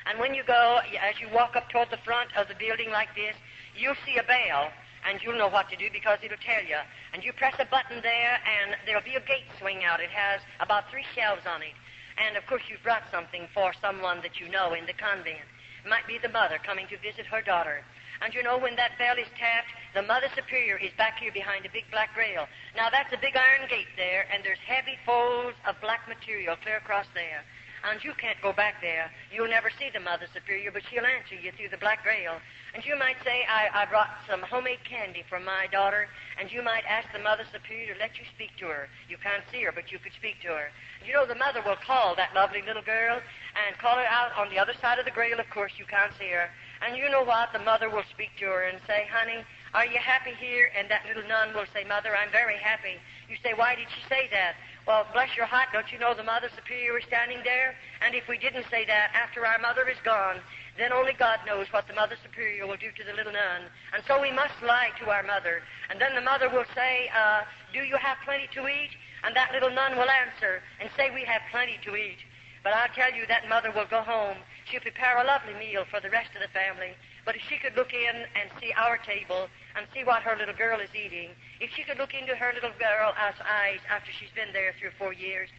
And when you go, as you walk up toward the front of the building like this, you'll see a bell, and you'll know what to do because it'll tell you. And you press a button there, and there'll be a gate swing out. It has about 3 shelves on it. And, of course, you've brought something for someone that you know in the convent. It might be the mother coming to visit her daughter. And you know, when that bell is tapped, the Mother Superior is back here behind a big black rail. Now, that's a big iron gate there, and there's heavy folds of black material clear across there. And you can't go back there. You'll never see the Mother Superior, but she'll answer you through the black rail. And you might say, I brought some homemade candy for my daughter, and you might ask the Mother Superior to let you speak to her. You can't see her, but you could speak to her. You know, the mother will call that lovely little girl and call her out on the other side of the grail. Of course, you can't see her. And you know what? The mother will speak to her and say, honey, are you happy here? And that little nun will say, Mother, I'm very happy. You say, why did she say that? Well, bless your heart, don't you know the Mother Superior is standing there? And if we didn't say that after our mother is gone, then only God knows what the Mother Superior will do to the little nun. And so we must lie to our mother. And then the mother will say, do you have plenty to eat? And that little nun will answer and say, we have plenty to eat. But I'll tell you, that mother will go home. She'll prepare a lovely meal for the rest of the family. But if she could look in and see our table and see what her little girl is eating, if she could look into her little girl's eyes after she's been there 3 or 4 years,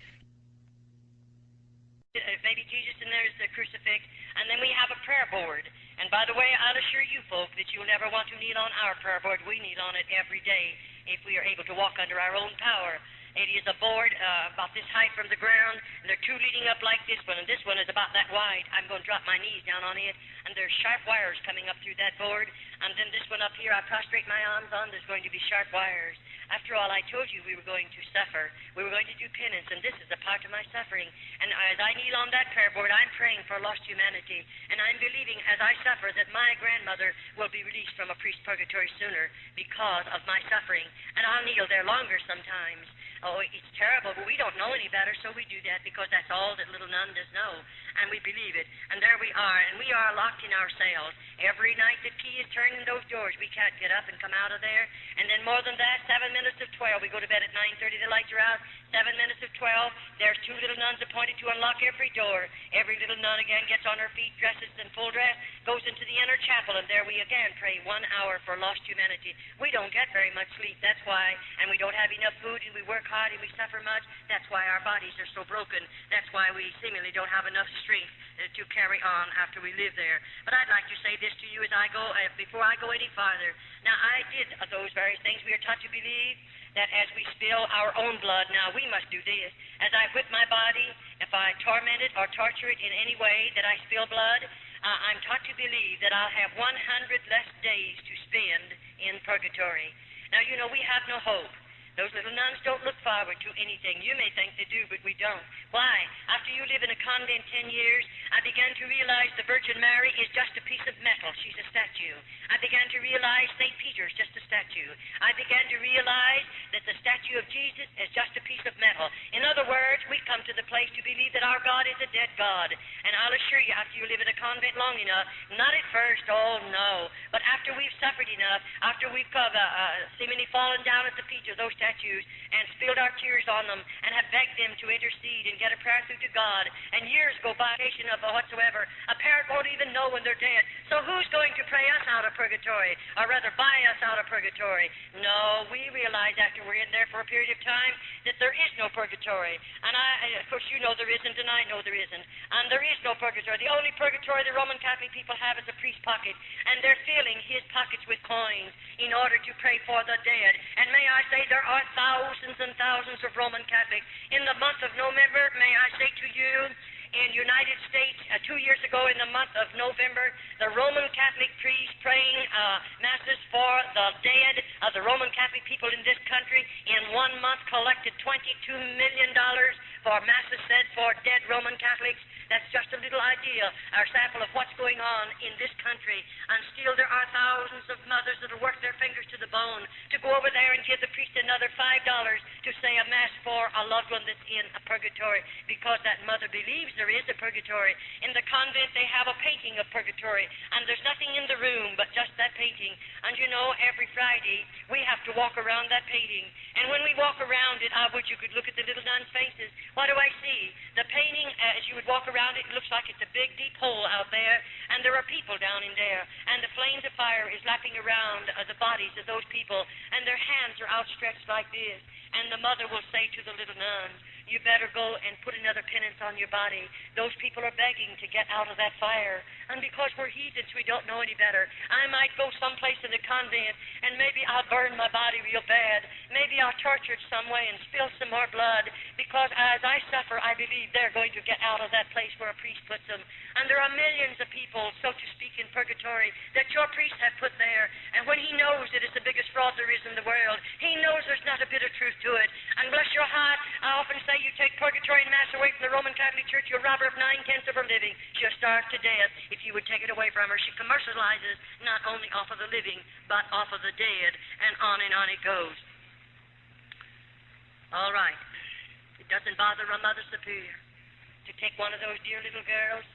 maybe Jesus, and there's the crucifix, and then we have a prayer board. And by the way, I'll assure you folk that you'll never want to kneel on our prayer board. We kneel on it every day if we are able to walk under our own power. It is a board about this height from the ground, and there are 2 leading up like this one, and this one is about that wide. I'm going to drop my knees down on it, and there's sharp wires coming up through that board, and then this one up here I prostrate my arms on, there's going to be sharp wires. After all, I told you we were going to suffer. We were going to do penance, and this is a part of my suffering. And as I kneel on that prayer board, I'm praying for lost humanity, and I'm believing as I suffer that my grandmother will be released from a priest's purgatory sooner because of my suffering. And I'll kneel there longer sometimes. Oh, it's terrible, but we don't know any better, so we do that because that's all that little nun does know, and we believe it. And there we are, and we are locked in our cells. Every night the key is turned in those doors. We can't get up and come out of there. And then more than that, 7 minutes of 12. We go to bed at 9:30, the lights are out. 7 minutes of 12, there's 2 little nuns appointed to unlock every door. Every little nun again gets on her feet, dresses in full dress, goes into the inner chapel, and there we again pray 1 hour for lost humanity. We don't get very much sleep, that's why, and we don't have enough food, and we work hard, and we suffer much. That's why our bodies are so broken. That's why we seemingly don't have enough strength to carry on after we live there. But I'd like to say this to you as I go, before I go any farther. Now, I did those various things. We are taught to believe that as we spill our own blood, now we must do this. As I whip my body, if I torment it or torture it in any way that I spill blood, I'm taught to believe that I'll have 100 less days to spend in purgatory. Now, you know, we have no hope. Those little nuns don't look forward to anything. You may think they do, but we don't. Why? After you live in a convent 10 years, I began to realize the Virgin Mary is just a piece of metal. She's a statue. I began to realize St. Peter's just a statue. I began to realize that the statue of Jesus is just a piece of metal. In other words, we come to the place to believe that our God is a dead God. And I'll assure you, after you live in a convent long enough, not at first, oh no, but after we've suffered enough, after we've seemingly fallen down at the feet of those statues and spilled our tears on them and have begged them to intercede and get a prayer through to God, and years go by, of whatsoever, a parent won't even know when they're dead. So who's going to pray us out of purgatory, or rather buy us out of purgatory? No, we realize after we're in there for a period of time that there is no purgatory. And of course, you know there isn't, and I know there isn't. And there is no purgatory. The only purgatory the Roman Catholic people have is a priest's pocket, and they're filling his pockets with coins in order to pray for the dead. And may I say, there are thousands and thousands of Roman Catholics. In the month of November, may I say to you, in United States, 2 years ago in the month of November, the Roman Catholic priests praying masses for the dead of the Roman Catholic people in this country in 1 month collected $22 million for masses said for dead Roman Catholics. That's just a little idea, our sample of what's going on in this country. And still there are thousands of mothers that will work their fingers to the bone to go over there and give the priest another $5 to say a mass for a loved one that's in a purgatory, because that mother believes there is a purgatory. In the convent they have a painting of purgatory, and there's nothing in the room but just that painting. And you know, every Friday we have to walk around that painting. And when we walk around it, I wish you could look at the little nuns' faces. What do I see? The painting, as you would walk around it, looks like it's a big, deep hole out there, and there are people down in there, and the flames of fire is lapping around the bodies of those people, and their hands are outstretched like this. And the mother will say to the little nuns, you better go and put another penance on your body. Those people are begging to get out of that fire. And because we're heathens, we don't know any better. I might go someplace in the convent, and maybe I'll burn my body real bad. Maybe I'll torture it some way and spill some more blood, because as I suffer, I believe they're going to get out of that place where a priest puts them. And there are millions of people, so to speak, in purgatory that your priest have put there. And when he knows that it's the biggest fraud there is in the world, he knows there's not a bit of truth to it. And bless your heart, I often say, you take purgatory and mass away from the Roman Catholic Church, you'll rob her of 9/10 of her living. She'll starve to death if you would take it away from her. She commercializes not only off of the living, but off of the dead, and on it goes. All right. It doesn't bother a Mother Superior to take one of those dear little girls.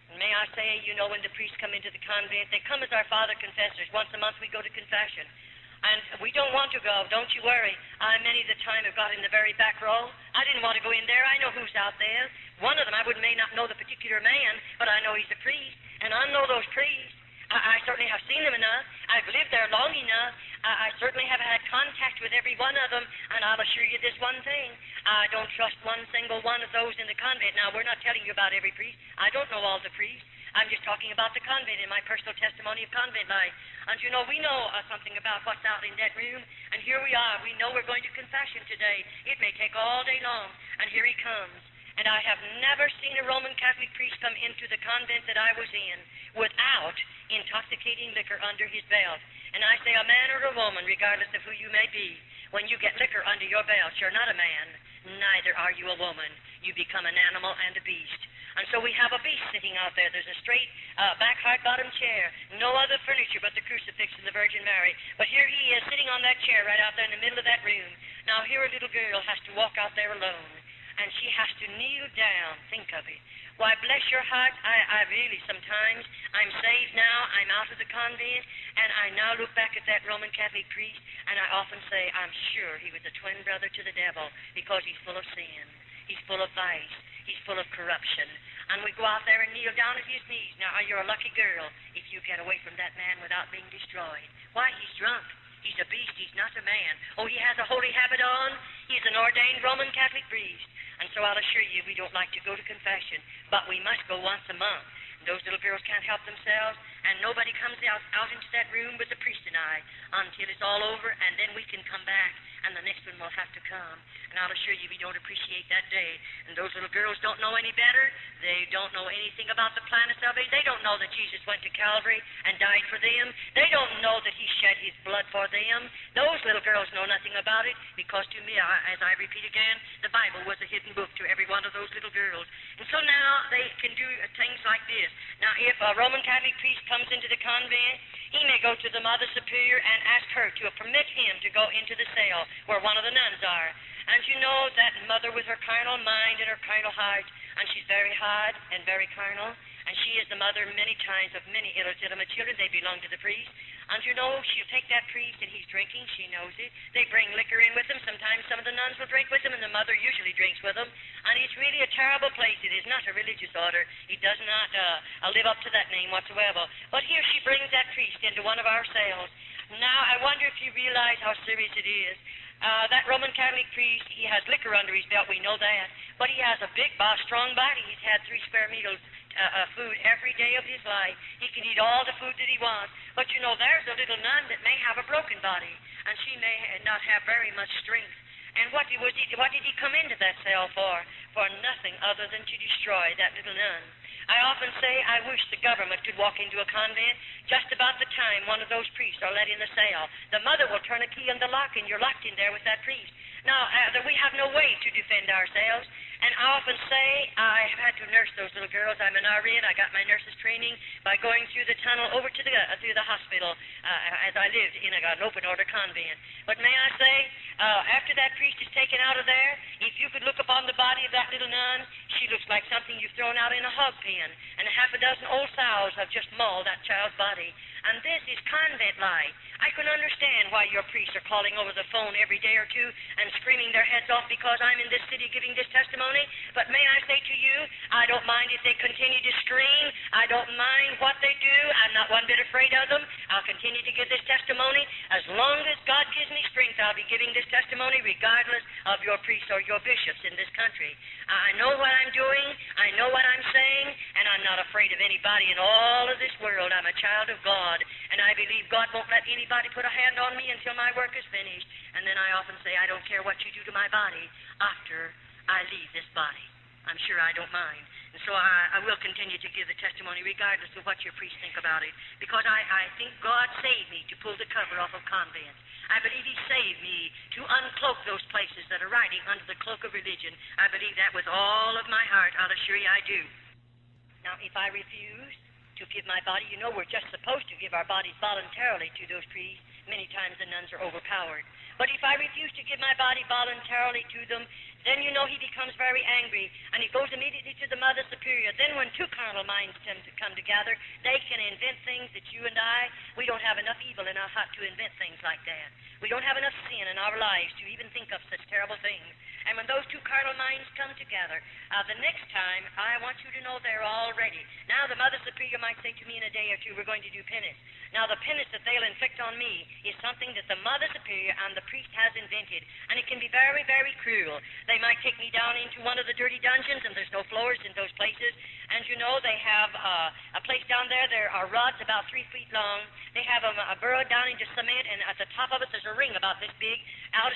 And may I say, you know, when the priests come into the convent, they come as our Father Confessors. Once a month we go to confession. And we don't want to go, don't you worry. I many of the time have got in the very back row. I didn't want to go in there. I know who's out there. One of them, may not know the particular man, but I know he's a priest, and I know those priests. I certainly have seen them enough. I've lived there long enough. I certainly have had contact with every one of them, and I'll assure you this one thing. I don't trust one single one of those in the convent. Now, we're not telling you about every priest. I don't know all the priests. I'm just talking about the convent in my personal testimony of convent life. And you know, we know something about what's out in that room, and here we are. We know we're going to confession today. It may take all day long, and here he comes. And I have never seen a Roman Catholic priest come into the convent that I was in without intoxicating liquor under his belt. And I say, a man or a woman, regardless of who you may be, when you get liquor under your belt, you're not a man, neither are you a woman. You become an animal and a beast. And so we have a beast sitting out there. There's a straight back hard-bottom chair, no other furniture but the crucifix and the Virgin Mary. But here he is sitting on that chair right out there in the middle of that room. Now here a little girl has to walk out there alone, and she has to kneel down. Think of it. Why, bless your heart, I really sometimes, I'm saved now, I'm out of the convent, and I now look back at that Roman Catholic priest, and I often say, I'm sure he was a twin brother to the devil, because he's full of sin, he's full of vice, he's full of corruption. And we go out there and kneel down at his knees. Now, you're a lucky girl if you get away from that man without being destroyed. Why, he's drunk. He's a beast. He's not a man. Oh, he has a holy habit on. He's an ordained Roman Catholic priest. And so I'll assure you, we don't like to go to confession, but we must go once a month. Those little girls can't help themselves, and nobody comes out into that room but the priest and I until it's all over, and then we can come back, and the next one will have to come. And I'll assure you, we don't appreciate that day. And those little girls don't know any better. They don't know anything about the plan of salvation. They don't know that Jesus went to Calvary and died for them. They don't know that he shed his blood for them. Those little girls know nothing about it because to me, as I repeat again, the Bible was a hidden book to every one of those little girls. And so now they can do things like this. Now, if a Roman Catholic priest comes into the convent, he may go to the Mother Superior and ask her to permit him to go into the cell where one of the nuns are. And you know that mother with her carnal mind and her carnal heart, and she's very hard and very carnal, and she is the mother many times of many illegitimate children. They belong to the priest. And you know, she'll take that priest and he's drinking. She knows it. They bring liquor in with them. Sometimes some of the nuns will drink with them, and the mother usually drinks with them. And it's really a terrible place. It is not a religious order. It does not live up to that name whatsoever. But here she brings that priest into one of our cells. Now, I wonder if you realize how serious it is. That Roman Catholic priest, he has liquor under his belt, we know that. But he has a big, strong body. He's had 3 square meals food every day of his life. He can eat all the food that he wants. But you know, there's a little nun that may have a broken body, and she may not have very much strength. And what did he come into that cell for? For nothing other than to destroy that little nun. I often say I wish the government could walk into a convent just about the time one of those priests are let in the cell. The mother will turn a key in the lock, and you're locked in there with that priest. Now, we have no way to defend ourselves, and I often say I have had to nurse those little girls. I'm an RN. I got my nurse's training by going through the tunnel over to through the hospital as I lived in an open-order convent. But may I say, after that priest is taken out of there, if you could look upon the body of that little nun, she looks like something you've thrown out in a hog pen, and a half a dozen old sows have just mauled that child's body. And this is convent life. I can understand why your priests are calling over the phone every day or two and screaming their heads off because I'm in this city giving this testimony. But may I say to you, I don't mind if they continue to scream. I don't mind what they do. I'm not one bit afraid of them. I'll continue to give this testimony. As long as God gives me strength, I'll be giving this testimony regardless of your priests or your bishops in this country. I know what I'm doing. I know what I'm saying. And I'm not afraid of anybody in all of this world. I'm a child of God. And I believe God won't let anybody put a hand on me until my work is finished. And then I often say, I don't care what you do to my body after I leave this body. I'm sure I don't mind. And so I will continue to give the testimony regardless of what your priests think about it. Because I think God saved me to pull the cover off of convents. I believe he saved me to uncloak those places that are riding under the cloak of religion. I believe that with all of my heart. I'll assure you I do. Now, if I refuse to give my body, you know we're just supposed to give our bodies voluntarily to those priests. Many times the nuns are overpowered. But if I refuse to give my body voluntarily to them, then you know he becomes very angry, and he goes immediately to the Mother Superior. Then when 2 carnal minds come together, they can invent things that you and I, we don't have enough evil in our heart to invent things like that. We don't have enough sin in our lives to even think of such terrible things. And when those 2 carnal minds come together, the next time, I want you to know they're all ready. Now, the Mother Superior might say to me in a day or two, we're going to do penance. Now, the penance that they'll inflict on me is something that the Mother Superior and the priest has invented, and it can be very, very cruel. They might take me down into one of the dirty dungeons, and there's no floors in those places. And you know, they have a place down there. There are rods about 3 feet long. They have a burrow down into cement, and at the top of it, there's a ring about this big,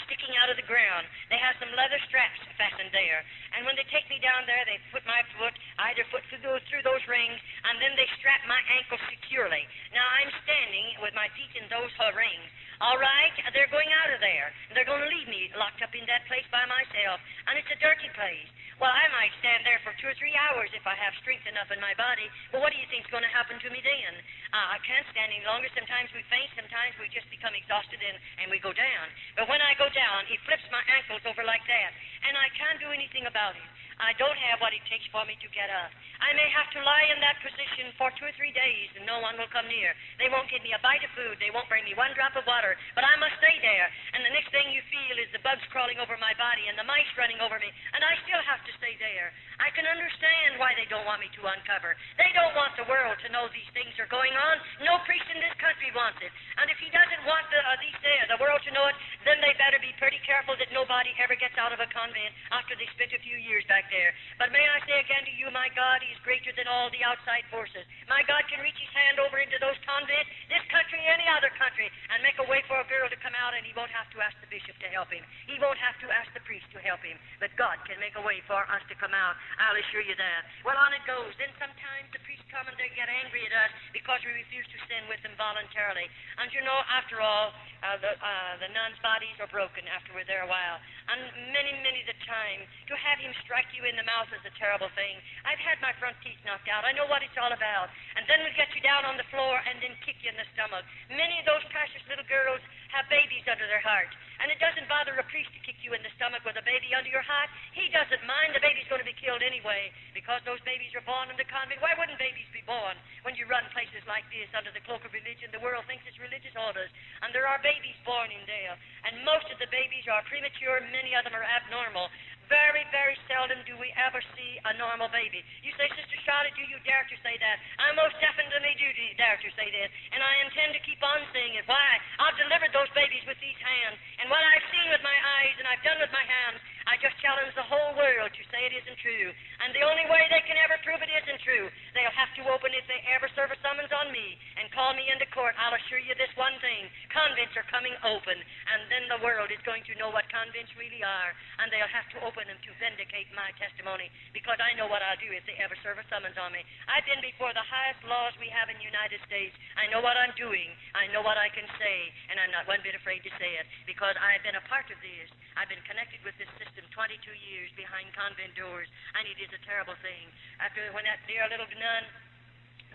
sticking out of the ground. They have some leather straps fastened there. And when they take me down there, they put my foot, either foot through those rings, and then they strap my ankle securely. Now, I'm standing with my feet in those rings. All right, they're going out of there. They're going to leave me locked up in that place by myself, and it's a dirty place. Well, I might stand there for 2 or 3 hours if I have strength enough in my body, but what do you think is going to happen to me then? I can't stand any longer. Sometimes we faint, sometimes we just become exhausted and we go down. But when I go down, he flips my ankles over like that, and I can't do anything about it. I don't have what it takes for me to get up. I may have to lie in that position for 2 or 3 days, and no one will come near. They won't give me a bite of food. They won't bring me 1 drop of water, but I must stay there. And the next thing you feel is the bugs crawling over my body and the mice running over me, and I still have to stay there. I can understand why they don't want me to uncover. They don't want the world to know these things are going on. No priest in this country wants it. And if he doesn't want the world to know it, then they better be pretty careful that nobody ever gets out of a convent after they spent a few years back there. But may I say again to you, my God, He is greater than all the outside forces. My God can reach His hand over into those convents, this country, any other country, and make a way for a girl to come out, and He won't have to ask the bishop to help him. He won't have to ask the priest to help him. But God can make a way for us to come out. I'll assure you that. Well, on it goes. Then sometimes the priests come and they get angry at us because we refuse to sin with them voluntarily. And you know, after all, the nuns' bodies are broken after we're there a while. And many the time, to have him strike you in the mouth is a terrible thing. I've had my front teeth knocked out. I know what it's all about. And then we'll get you down on the floor and then kick you in the stomach. Many of those precious little girls have babies under their heart. And it doesn't bother a priest to kick you in the stomach with a baby under your heart. He doesn't mind. The baby's going to be killed anyway because those babies are born in the convent. Why wouldn't babies be born when you run places like this under the cloak of religion? The world thinks it's religious orders. And there are babies born in there. And most of the babies are premature. Many of them are abnormal. Very seldom do we ever see a normal baby. You say, Sister Charlotte, do you dare to say that? I most definitely do dare to say that. And I intend to keep on saying it. Why? I've delivered those babies with these hands. And what I've seen with my eyes and I've done with my hands, I just challenge the whole world to say it isn't true. And the only way they can ever prove it isn't true, they'll have to open, if they ever serve a summons on me and call me into court, I'll assure you this one thing. Convents are coming open. And then the world is going to know what convents really are. And they'll have to open them to vindicate my testimony, because I know what I'll do if they ever serve a summons on me. I've been before the highest laws we have in the United States. I know what I'm doing. I know what I can say, and I'm not one bit afraid to say it, because I've been a part of this. I've been connected with this system 22 years behind convent doors, and it is a terrible thing. After when that dear little nun,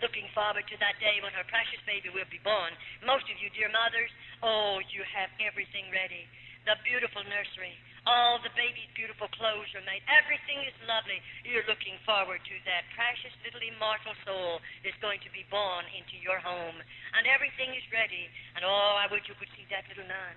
looking forward to that day when her precious baby will be born. Most of you, dear mothers, oh, you have everything ready. The beautiful nursery, all the baby's beautiful clothes are made. Everything is lovely. You're looking forward to that precious little immortal soul that's going to be born into your home. And everything is ready. And oh, I wish you could see that little nun.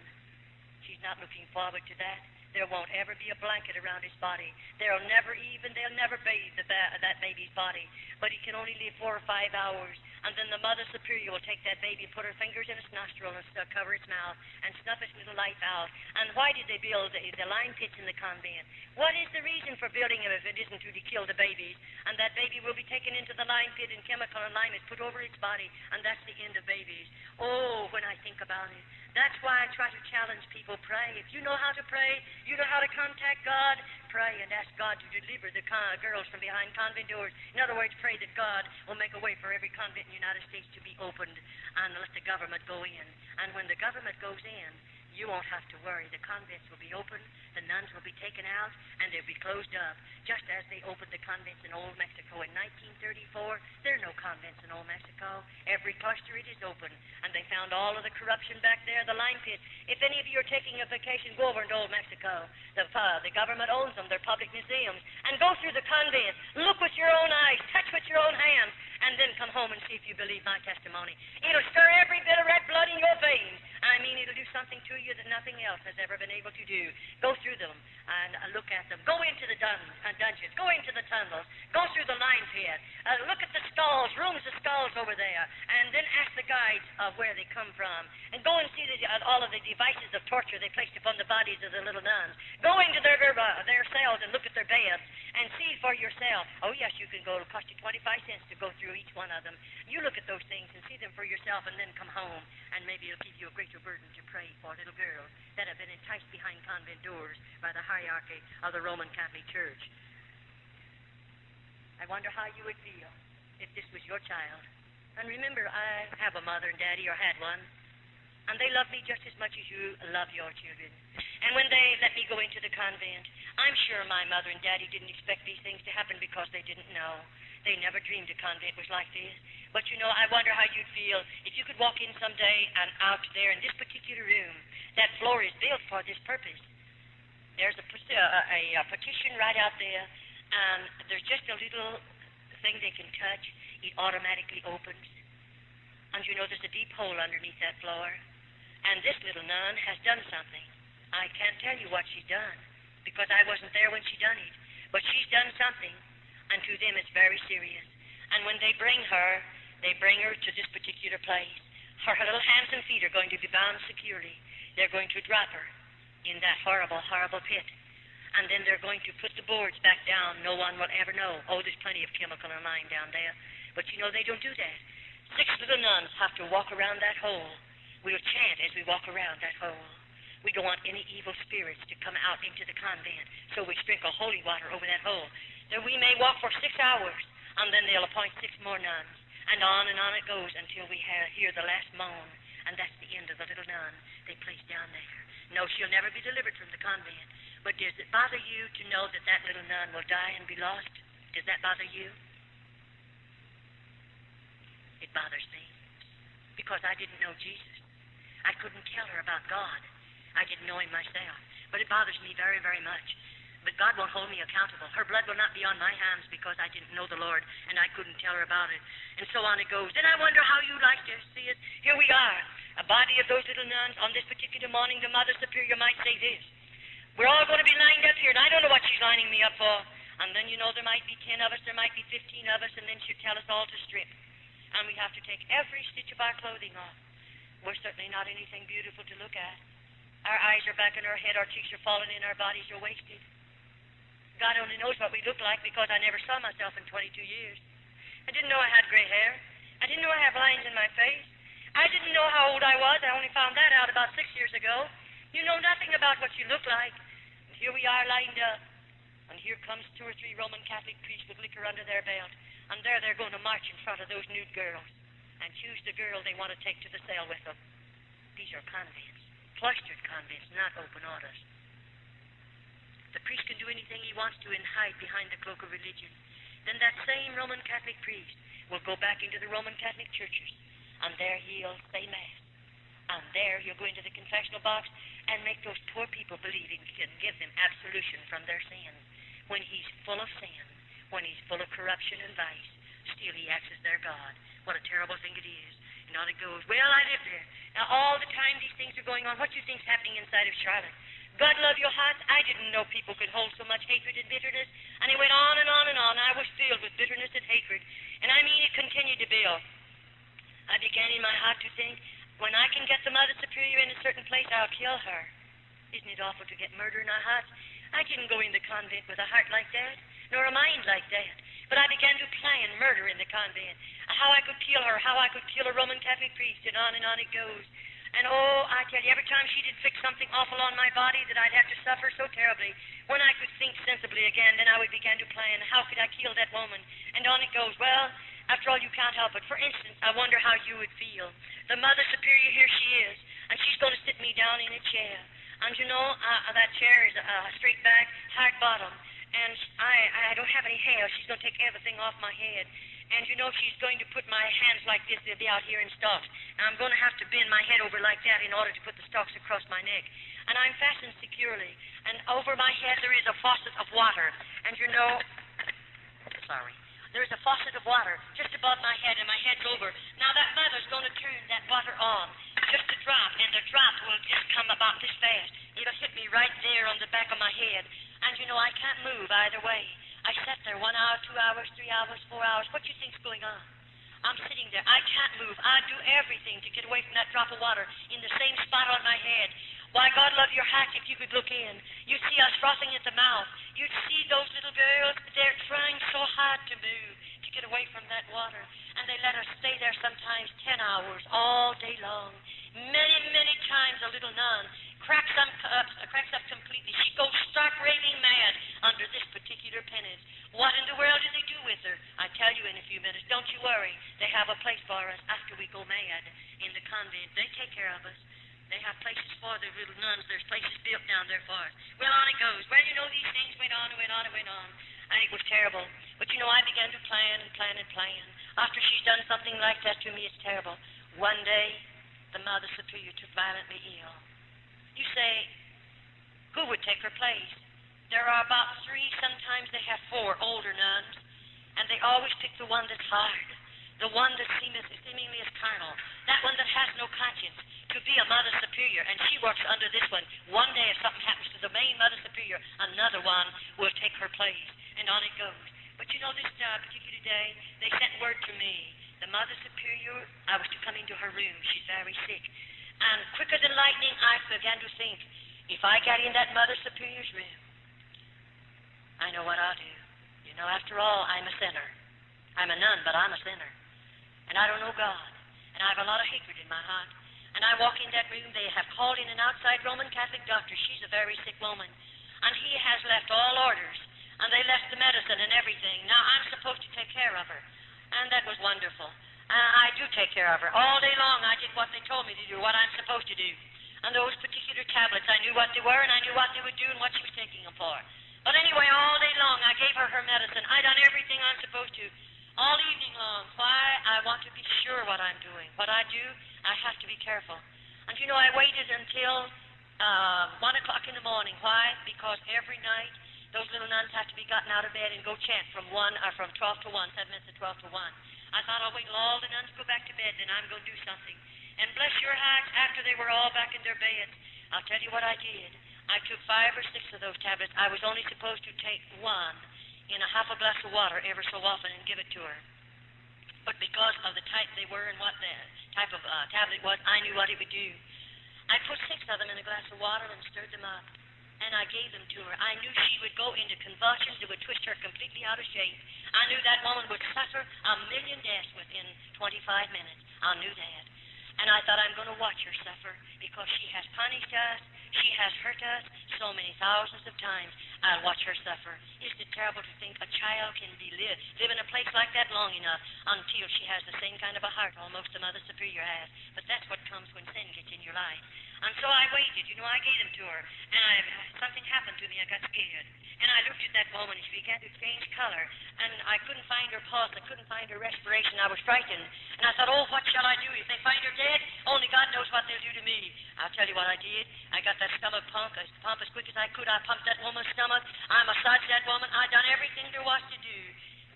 She's not looking forward to that. There won't ever be a blanket around his body. They'll never bathe that baby's body. But he can only live 4 or 5 hours. And then the Mother Superior will take that baby and put her fingers in its nostril and cover its mouth and snuff its little life out. And why did they build the lime pits in the convent? What is the reason for building them if it isn't to kill the babies? And that baby will be taken into the lime pit and chemical and lime is put over its body, and that's the end of babies. Oh, when I think about it. That's why I try to challenge people. Pray. If you know how to pray, you know how to contact God, pray and ask God to deliver the girls from behind convent doors. In other words, pray that God will make a way for every convent in the United States to be opened and let the government go in. And when the government goes in, you won't have to worry. The convents will be open, the nuns will be taken out, and they'll be closed up, just as they opened the convents in Old Mexico in 1934. There are no convents in Old Mexico. Every cluster, it is open. And they found all of the corruption back there, the lime pits. If any of you are taking a vacation, go over into Old Mexico. The government owns them. They're public museums. And go through the convent. Look with your own eyes. Touch with your own hands. And then come home and see if you believe my testimony. It'll stir every bit of red blood in your veins. I mean, it'll do something to you that nothing else has ever been able to do. Go through them and look at them. Go into the dungeons. Go into the tunnels. Go through the lime pit. Look at the stalls, rooms of stalls over there. And then ask the guides of where they come from. And go and see all of the devices of torture they placed upon the bodies of the little nuns. Go into their cells and look at their beds and see for yourself. Oh, yes, you can go. It'll cost you 25 cents to go through each one of them. You look at those things and see them for yourself and then come home. And maybe it'll give you a greater burden to pray for little girls that have been enticed behind convent doors by the hierarchy of the Roman Catholic Church. I wonder how you would feel if this was your child. And remember, I have a mother and daddy, or had one, and they love me just as much as you love your children. And when they let me go into the convent, I'm sure my mother and daddy didn't expect these things to happen because they didn't know. They never dreamed a convent was like this. But you know, I wonder how you'd feel if you could walk in someday and out there in this particular room. That floor is built for this purpose. There's a partition right out there, and there's just a little thing they can touch. It automatically opens. And you know, there's a deep hole underneath that floor. And this little nun has done something. I can't tell you what she's done, because I wasn't there when she done it. But she's done something, and to them it's very serious. And when they bring her to this particular place. Her little hands and feet are going to be bound securely. They're going to drop her in that horrible, horrible pit. and then they're going to put the boards back down. No one will ever know. Oh, there's plenty of chemical and lime down there. But you know, they don't do that. 6 little nuns have to walk around that hole. We'll chant as we walk around that hole. We don't want any evil spirits to come out into the convent, so we sprinkle holy water over that hole. Then we may walk for 6 hours, and then they'll appoint 6 more nuns. And on it goes until we hear the last moan, and that's the end of the little nun they place down there. No, she'll never be delivered from the convent. But does it bother you to know that that little nun will die and be lost? Does that bother you? It bothers me, because I didn't know Jesus. I couldn't tell her about God. I didn't know him myself. But it bothers me very, very much. But God won't hold me accountable. Her blood will not be on my hands because I didn't know the Lord and I couldn't tell her about it. And so on it goes. Then I wonder how you like to see it. Here we are, a body of those little nuns. On this particular morning, the Mother Superior might say this. We're all going to be lined up here, and I don't know what she's lining me up for. And then, you know, there might be 10 of us, there might be 15 of us, and then she'll tell us all to strip. And we have to take every stitch of our clothing off. We're certainly not anything beautiful to look at. Our eyes are back in our head, our cheeks are falling in, our bodies are wasted. God only knows what we look like because I never saw myself in 22 years. I didn't know I had gray hair. I didn't know I had lines in my face. I didn't know how old I was. I only found that out about 6 years ago. You know nothing about what you look like. And here we are lined up. And here comes 2 or 3 Roman Catholic priests with liquor under their belt. And there they're going to march in front of those nude girls and choose the girl they want to take to the cell with them. These are convents, cloistered convents, not open orders. The priest can do anything he wants to and hide behind the cloak of religion. Then that same Roman Catholic priest will go back into the Roman Catholic churches, and there he'll say Mass. And there he'll go into the confessional box and make those poor people believe he can give them absolution from their sins. When he's full of sin, when he's full of corruption and vice, still he acts as their God. What a terrible thing it is. And on it goes, well, I live there. Now, all the time these things are going on, what do you think's happening inside of Charlotte? God love your hearts. I didn't know people could hold so much hatred and bitterness. And it went on and on and on. I was filled with bitterness and hatred. And I mean, it continued to build. I began in my heart to think, when I can get the Mother Superior in a certain place, I'll kill her. Isn't it awful to get murder in our hearts? I didn't go in the convent with a heart like that, nor a mind like that. But I began to plan murder in the convent. How I could kill her, how I could kill a Roman Catholic priest, and on it goes. And oh, I tell you, every time she did fix something awful on my body that I'd have to suffer so terribly, when I could think sensibly again, then I would begin to plan, how could I kill that woman? And on it goes. Well, after all, you can't help it. For instance, I wonder how you would feel. The Mother Superior, here she is, and she's going to sit me down in a chair. And you know, that chair is straight back, hard bottom, and I don't have any hair. She's going to take everything off my head. And you know, she's going to put my hands like this. They'll be out here in stalks. And I'm going to have to bend my head over like that in order to put the stalks across my neck. And I'm fastened securely. And over my head there is a faucet of water. And you know, there is a faucet of water just above my head, and my head's over. Now that mother's going to turn that water on, just a drop, and the drop will just come about this fast. It'll hit me right there on the back of my head. And you know, I can't move either way. I sat there 1 hour, 2 hours, 3 hours, 4 hours. What do you think's going on? I'm sitting there. I can't move. I do everything to get away from that drop of water in the same spot on my head. Why, God love your heart, if you could look in. You'd see us frothing at the mouth. You'd see those little girls. They're trying so hard to move, to get away from that water. And they let us stay there sometimes 10 hours, all day long. Many, many times a little nun cracks up completely. She goes stark raving mad under this particular penance. What in the world do they do with her? I tell you in a few minutes. Don't you worry. They have a place for us after we go mad in the convent. They take care of us. They have places for the little nuns. There's places built down there for us. Well, on it goes. Well, you know, these things went on and went on and went on. And it was terrible. But, you know, I began to plan and plan and plan. After she's done something like that to me, it's terrible. One day, the Mother Superior took violently ill. You say, who would take her place? There are about 3, sometimes they have 4 older nuns, and they always pick the one that's hard, the one that seemingly is carnal, that one that has no conscience, to be a Mother Superior, and she works under this one. One day, if something happens to the main Mother Superior, another one will take her place, and on it goes. But you know, this particular day, they sent word to me. The Mother Superior, I was to come into her room. She's very sick. And quicker than lightning, I began to think, if I got in that Mother Superior's room, I know what I'll do. You know, after all, I'm a sinner. I'm a nun, but I'm a sinner. And I don't know God. And I have a lot of hatred in my heart. And I walk in that room, they have called in an outside Roman Catholic doctor. She's a very sick woman. And he has left all orders. And they left the medicine and everything. Now, I'm supposed to take care of her. And that was wonderful. I do take care of her. All day long, I did what they told me to do, what I'm supposed to do. And those particular tablets, I knew what they were, and I knew what they would do and what she was taking them for. But anyway, all day long, I gave her her medicine. I done everything I'm supposed to. All evening long. Why? I want to be sure what I'm doing. What I do, I have to be careful. And you know, I waited until 1 o'clock in the morning. Why? Because every night, those little nuns have to be gotten out of bed and go chant from 12 to 1, 7 minutes to 12 to 1. I thought I'll wait till all the nuns go back to bed, then I'm going to do something. And bless your hearts, after they were all back in their beds, I'll tell you what I did. I took 5 or 6 of those tablets. I was only supposed to take one in a half a glass of water ever so often and give it to her. But because of the type they were and what the type of tablet was, I knew what it would do. I put 6 of them in a glass of water and stirred them up. And I gave them to her. I knew she would go into convulsions that would twist her completely out of shape. I knew that woman would suffer 1,000,000 deaths within 25 minutes. I knew that. And I thought, I'm going to watch her suffer because she has punished us. She has hurt us so many thousands of times. I'll watch her suffer. Isn't it terrible to think a child can live in a place like that long enough until she has the same kind of a heart almost the Mother Superior has? But that's what comes when sin gets in your life. And so I waited. You know, I gave them to her. And something happened to me. I got scared. And I looked at that woman, and she began to change color. And I couldn't find her pulse. I couldn't find her respiration. I was frightened. And I thought, oh, what shall I do? If they find her dead, only God knows what they'll do to me. I'll tell you what I did. I got that stomach pump as quick as I could. I pumped that woman's stomach. I massaged that woman. I done everything there was to do.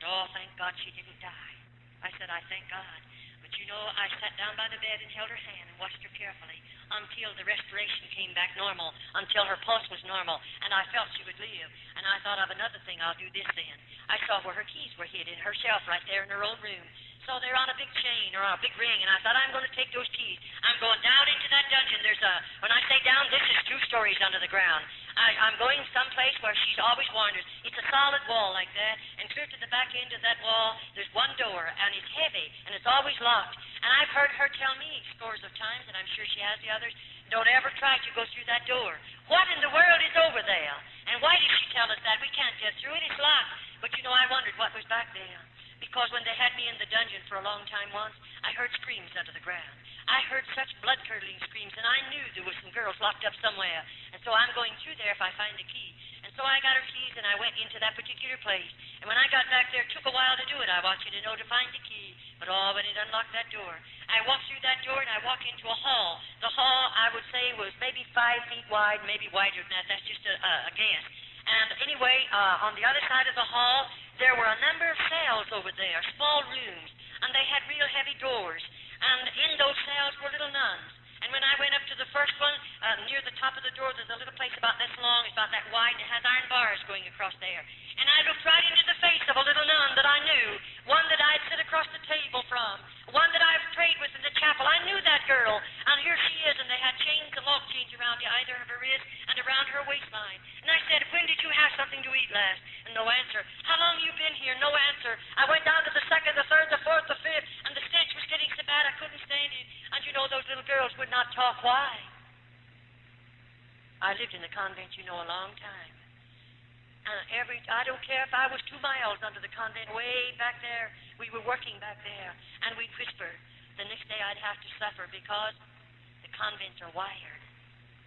And oh, thank God she didn't die. I said, I thank God. But you know, I sat down by the bed and held her hand and watched her carefully until the respiration came back normal, until her pulse was normal, and I felt she would live. And I thought of another thing. I'll do this then. I saw where her keys were hid in her shelf right there in her own room. So they're on a big chain or on a big ring, and I thought, I'm going to take those keys. I'm going down into that dungeon. When I say down, this is 2 stories under the ground. I'm going someplace where she's always warned us. It's a solid wall like that, and clear to the back end of that wall, there's one door, and it's heavy, and it's always locked. And I've heard her tell me scores of times, and I'm sure she has the others, don't ever try to go through that door. What in the world is over there? And why did she tell us that? We can't get through it. It's locked. But you know, I wondered what was back there. Because when they had me in the dungeon for a long time once, I heard screams under the ground. I heard such blood-curdling screams, and I knew there were some girls locked up somewhere. And so I'm going through there if I find the key. And so I got her keys, and I went into that particular place. And when I got back there, it took a while to do it. I want you to know, to find the key. But when it unlocked that door, I walked through that door, and I walked into a hall. The hall, I would say, was maybe 5 feet wide, maybe wider than that. That's just a guess. And anyway, on the other side of the hall, there were a number of cells over there, small rooms, and they had real heavy doors. And in those cells were little nuns. And when I went up to the first one, near the top of the door, there's a little place about this long, it's about that wide, and it has iron bars going across there. And I looked right into the face of a little nun that I knew, one that I'd sit across the table from, one that I've prayed with in the chapel. I knew that girl, and here she is, and they had chains and lock chains around either of her wrist and around her waistline. And I said, when did you have something to eat last? And no answer. How long you been here? No answer. I went down to the 2nd, the 3rd, the 4th, the 5th, and the stench was getting so bad I couldn't stand it. And you know, those little girls would not talk. Why? I lived in the convent, you know, a long time. I don't care if I was 2 miles under the convent, way back there. We were working back there, and we'd whisper. The next day I'd have to suffer because the convents are wired,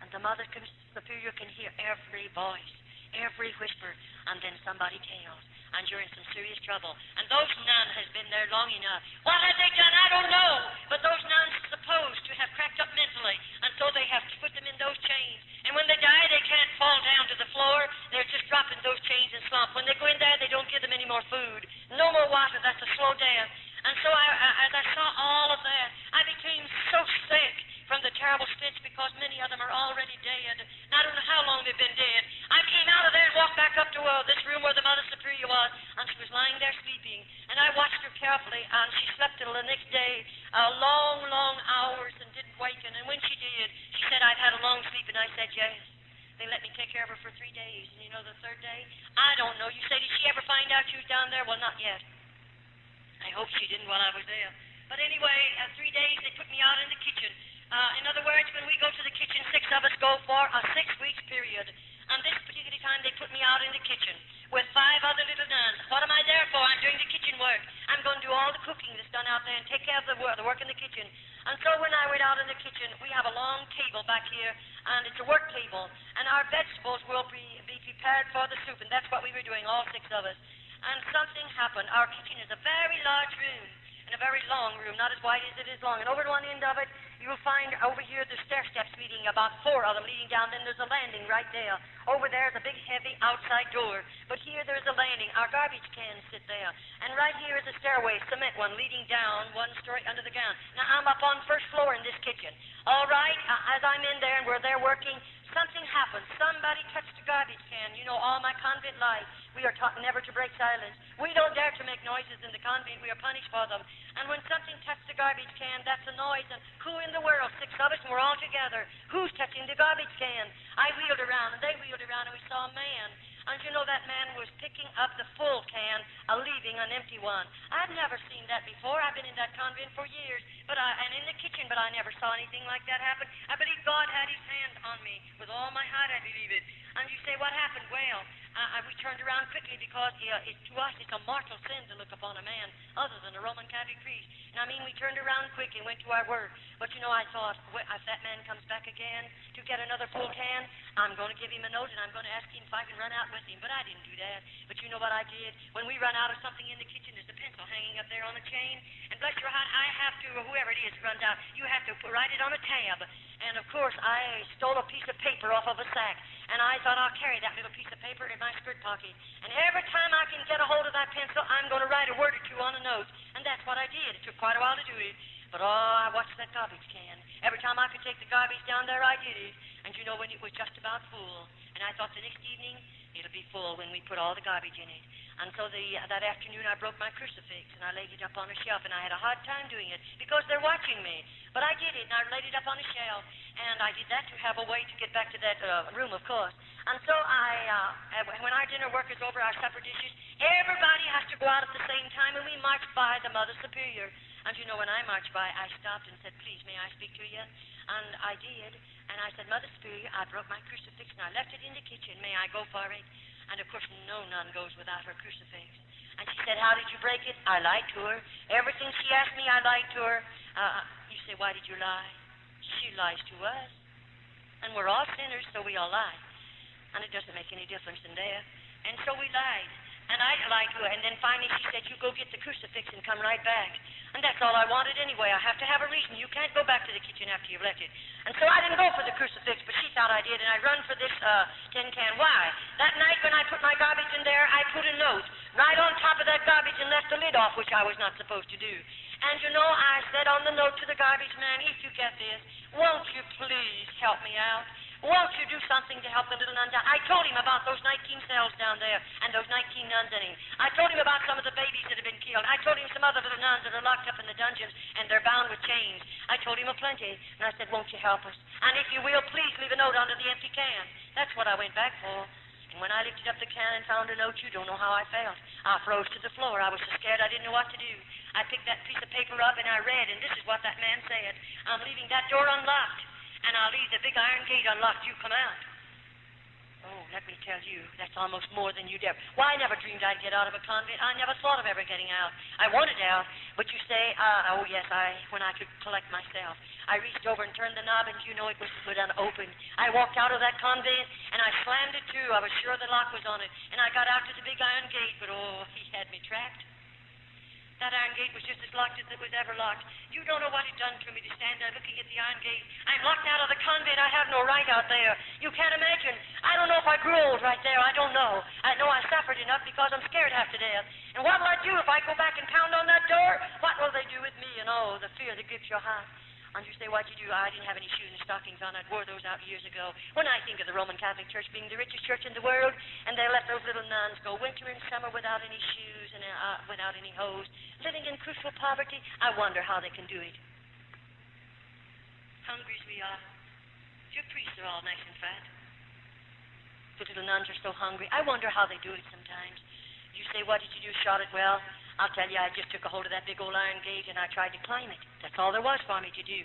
and the Mother Superior can hear every voice, every whisper, and then somebody tells, and you're in some serious trouble. And those nuns has been there long enough. What have they done? I don't know. But those nuns are supposed to have cracked up mentally, and so they have to put them in those chains. And when they die, they can't fall down to the floor. They're just dropping those chains and slump. When they go in there, they don't give them any more food. No more water. That's a slow death. And so as I saw all of that, I became so sick from the terrible stench because many of them are already dead. And I don't know how long they've been dead. I came out of there and walked back up to this room where the Mother Superior was, and she was lying there sleeping. And I watched her carefully, and she slept till the next day, long, long hours, and didn't waken. And when she did, she said, I've had a long sleep, and I said, yes. They let me take care of her for 3 days. And you know the third day? I don't know. You say, did she ever find out you was down there? Well, not yet. I hope she didn't while I was there. But anyway, 3 days, they put me out in the kitchen. In other words, when we go to the kitchen, 6 of us go for a 6-week period. And this particular time, they put me out in the kitchen with 5 other little nuns. What am I there for? I'm doing the kitchen work. I'm going to do all the cooking that's done out there and take care of the work in the kitchen. And so when I went out in the kitchen, we have a long table back here, and it's a work table. And our vegetables will be prepared for the soup, and that's what we were doing, all 6 of us. And something happened. Our kitchen is a very large room, and a very long room, not as wide as it is long. And over at one end of it, you'll find over here the stair steps leading, about 4 of them leading down. Then there's a landing right there. Over there is a big, heavy outside door. But here there's a landing. Our garbage cans sit there. And right here is a stairway, cement one, leading down 1 story under the ground. Now, I'm up on 1st floor in this kitchen. All right, as I'm in there and we're there working, something happened. Somebody touched the garbage can. You know, all my convent life, we are taught never to break silence. We don't dare to make noises in the convent. We are punished for them. And when something touched the garbage can, that's a noise. And who in the world? 6 of us, and we're all together. Who's touching the garbage can? I wheeled around, and they wheeled around, and we saw a man. And you know, that man was picking up the full can, leaving an empty one. I've never seen that before. I've been in that convent for years, and in the kitchen, but I never saw anything like that happen. I believe God had his hand on me. With all my heart, I believe it. And you say, what happened? Well, we turned around quickly because to us it's a mortal sin to look upon a man other than a Roman Catholic priest. And I mean, we turned around quickly and went to our work. But you know, I thought, if that man comes back again to get another full can, I'm going to give him a note and I'm going to ask him if I can run out with him. But I didn't do that. But you know what I did? When we run out of something in the kitchen, there's a pencil hanging up there on a chain. And bless your heart, I have to, or whoever it is runs out, you have to write it on a tab. And of course, I stole a piece of paper off of a sack. And I thought I'll carry that little piece of paper in my skirt pocket. And every time I can get a hold of that pencil, I'm going to write a word or 2 on a note. And that's what I did. It took quite a while to do it. But I watched that garbage can. Every time I could take the garbage down there, I did it. And you know, when it was just about full. And I thought the next evening, it'll be full when we put all the garbage in it. And so that afternoon, I broke my crucifix, and I laid it up on a shelf, and I had a hard time doing it because they're watching me. But I did it, and I laid it up on a shelf, and I did that to have a way to get back to that room, of course. And so when our dinner work is over, our supper dishes, everybody has to go out at the same time, and we march by the Mother Superior. And you know, when I marched by, I stopped and said, please, may I speak to you? And I did. And I said, Mother Superior, I broke my crucifix, and I left it in the kitchen. May I go for it? And, of course, no nun goes without her crucifix. And she said, how did you break it? I lied to her. Everything she asked me, I lied to her. You say, why did you lie? She lies to us. And we're all sinners, so we all lie. And it doesn't make any difference in there. And so we lied. And I lied to her. And then finally she said, you go get the crucifix and come right back. And that's all I wanted anyway. I have to have a reason. You can't go back to the kitchen after you've left it. And so I didn't go for the crucifix, but she thought I did, and I run for this tin can. Why? That night when I put my garbage in there, I put a note right on top of that garbage and left the lid off, which I was not supposed to do. And you know, I said on the note to the garbage man, if you get this, won't you please help me out? Won't you do something to help the little nuns out? I told him about those 19 cells down there and those 19 nuns in him. I told him about some of the babies that have been killed. I told him some other little nuns that are locked up in the dungeons and they're bound with chains. I told him a plenty. And I said, won't you help us? And if you will, please leave a note under the empty can. That's what I went back for. And when I lifted up the can and found a note, you don't know how I felt. I froze to the floor. I was so scared I didn't know what to do. I picked that piece of paper up and I read, and this is what that man said. I'm leaving that door unlocked. And I'll leave the big iron gate unlocked. You come out. Oh, let me tell you, that's almost more than you'd ever. Why, I never dreamed I'd get out of a convent. I never thought of ever getting out. I wanted out, but you say, oh yes, when I could collect myself. I reached over and turned the knob, and you know it was unopened. I walked out of that convent, and I slammed it to. I was sure the lock was on it. And I got out to the big iron gate, but oh, he had me trapped. That iron gate was just as locked as it was ever locked. You don't know what it done to me to stand there looking at the iron gate. I'm locked out of the convent. I have no right out there. You can't imagine. I don't know if I grew old right there. I don't know. I know I suffered enough because I'm scared half to death. And what will I do if I go back and pound on that door? What will they do with me? And oh, the fear that grips your heart. And you say, what'd you do? I didn't have any shoes and stockings on. I'd wore those out years ago. When I think of the Roman Catholic Church being the richest church in the world, and they let those little nuns go winter and summer without any shoes and without any hose, living in crucial poverty, I wonder how they can do it. Hungry as we are. Your priests are all nice and fat. The little nuns are so hungry. I wonder how they do it sometimes. You say, what did you do? Shot it well? I'll tell you, I just took a hold of that big old iron gate and I tried to climb it. That's all there was for me to do.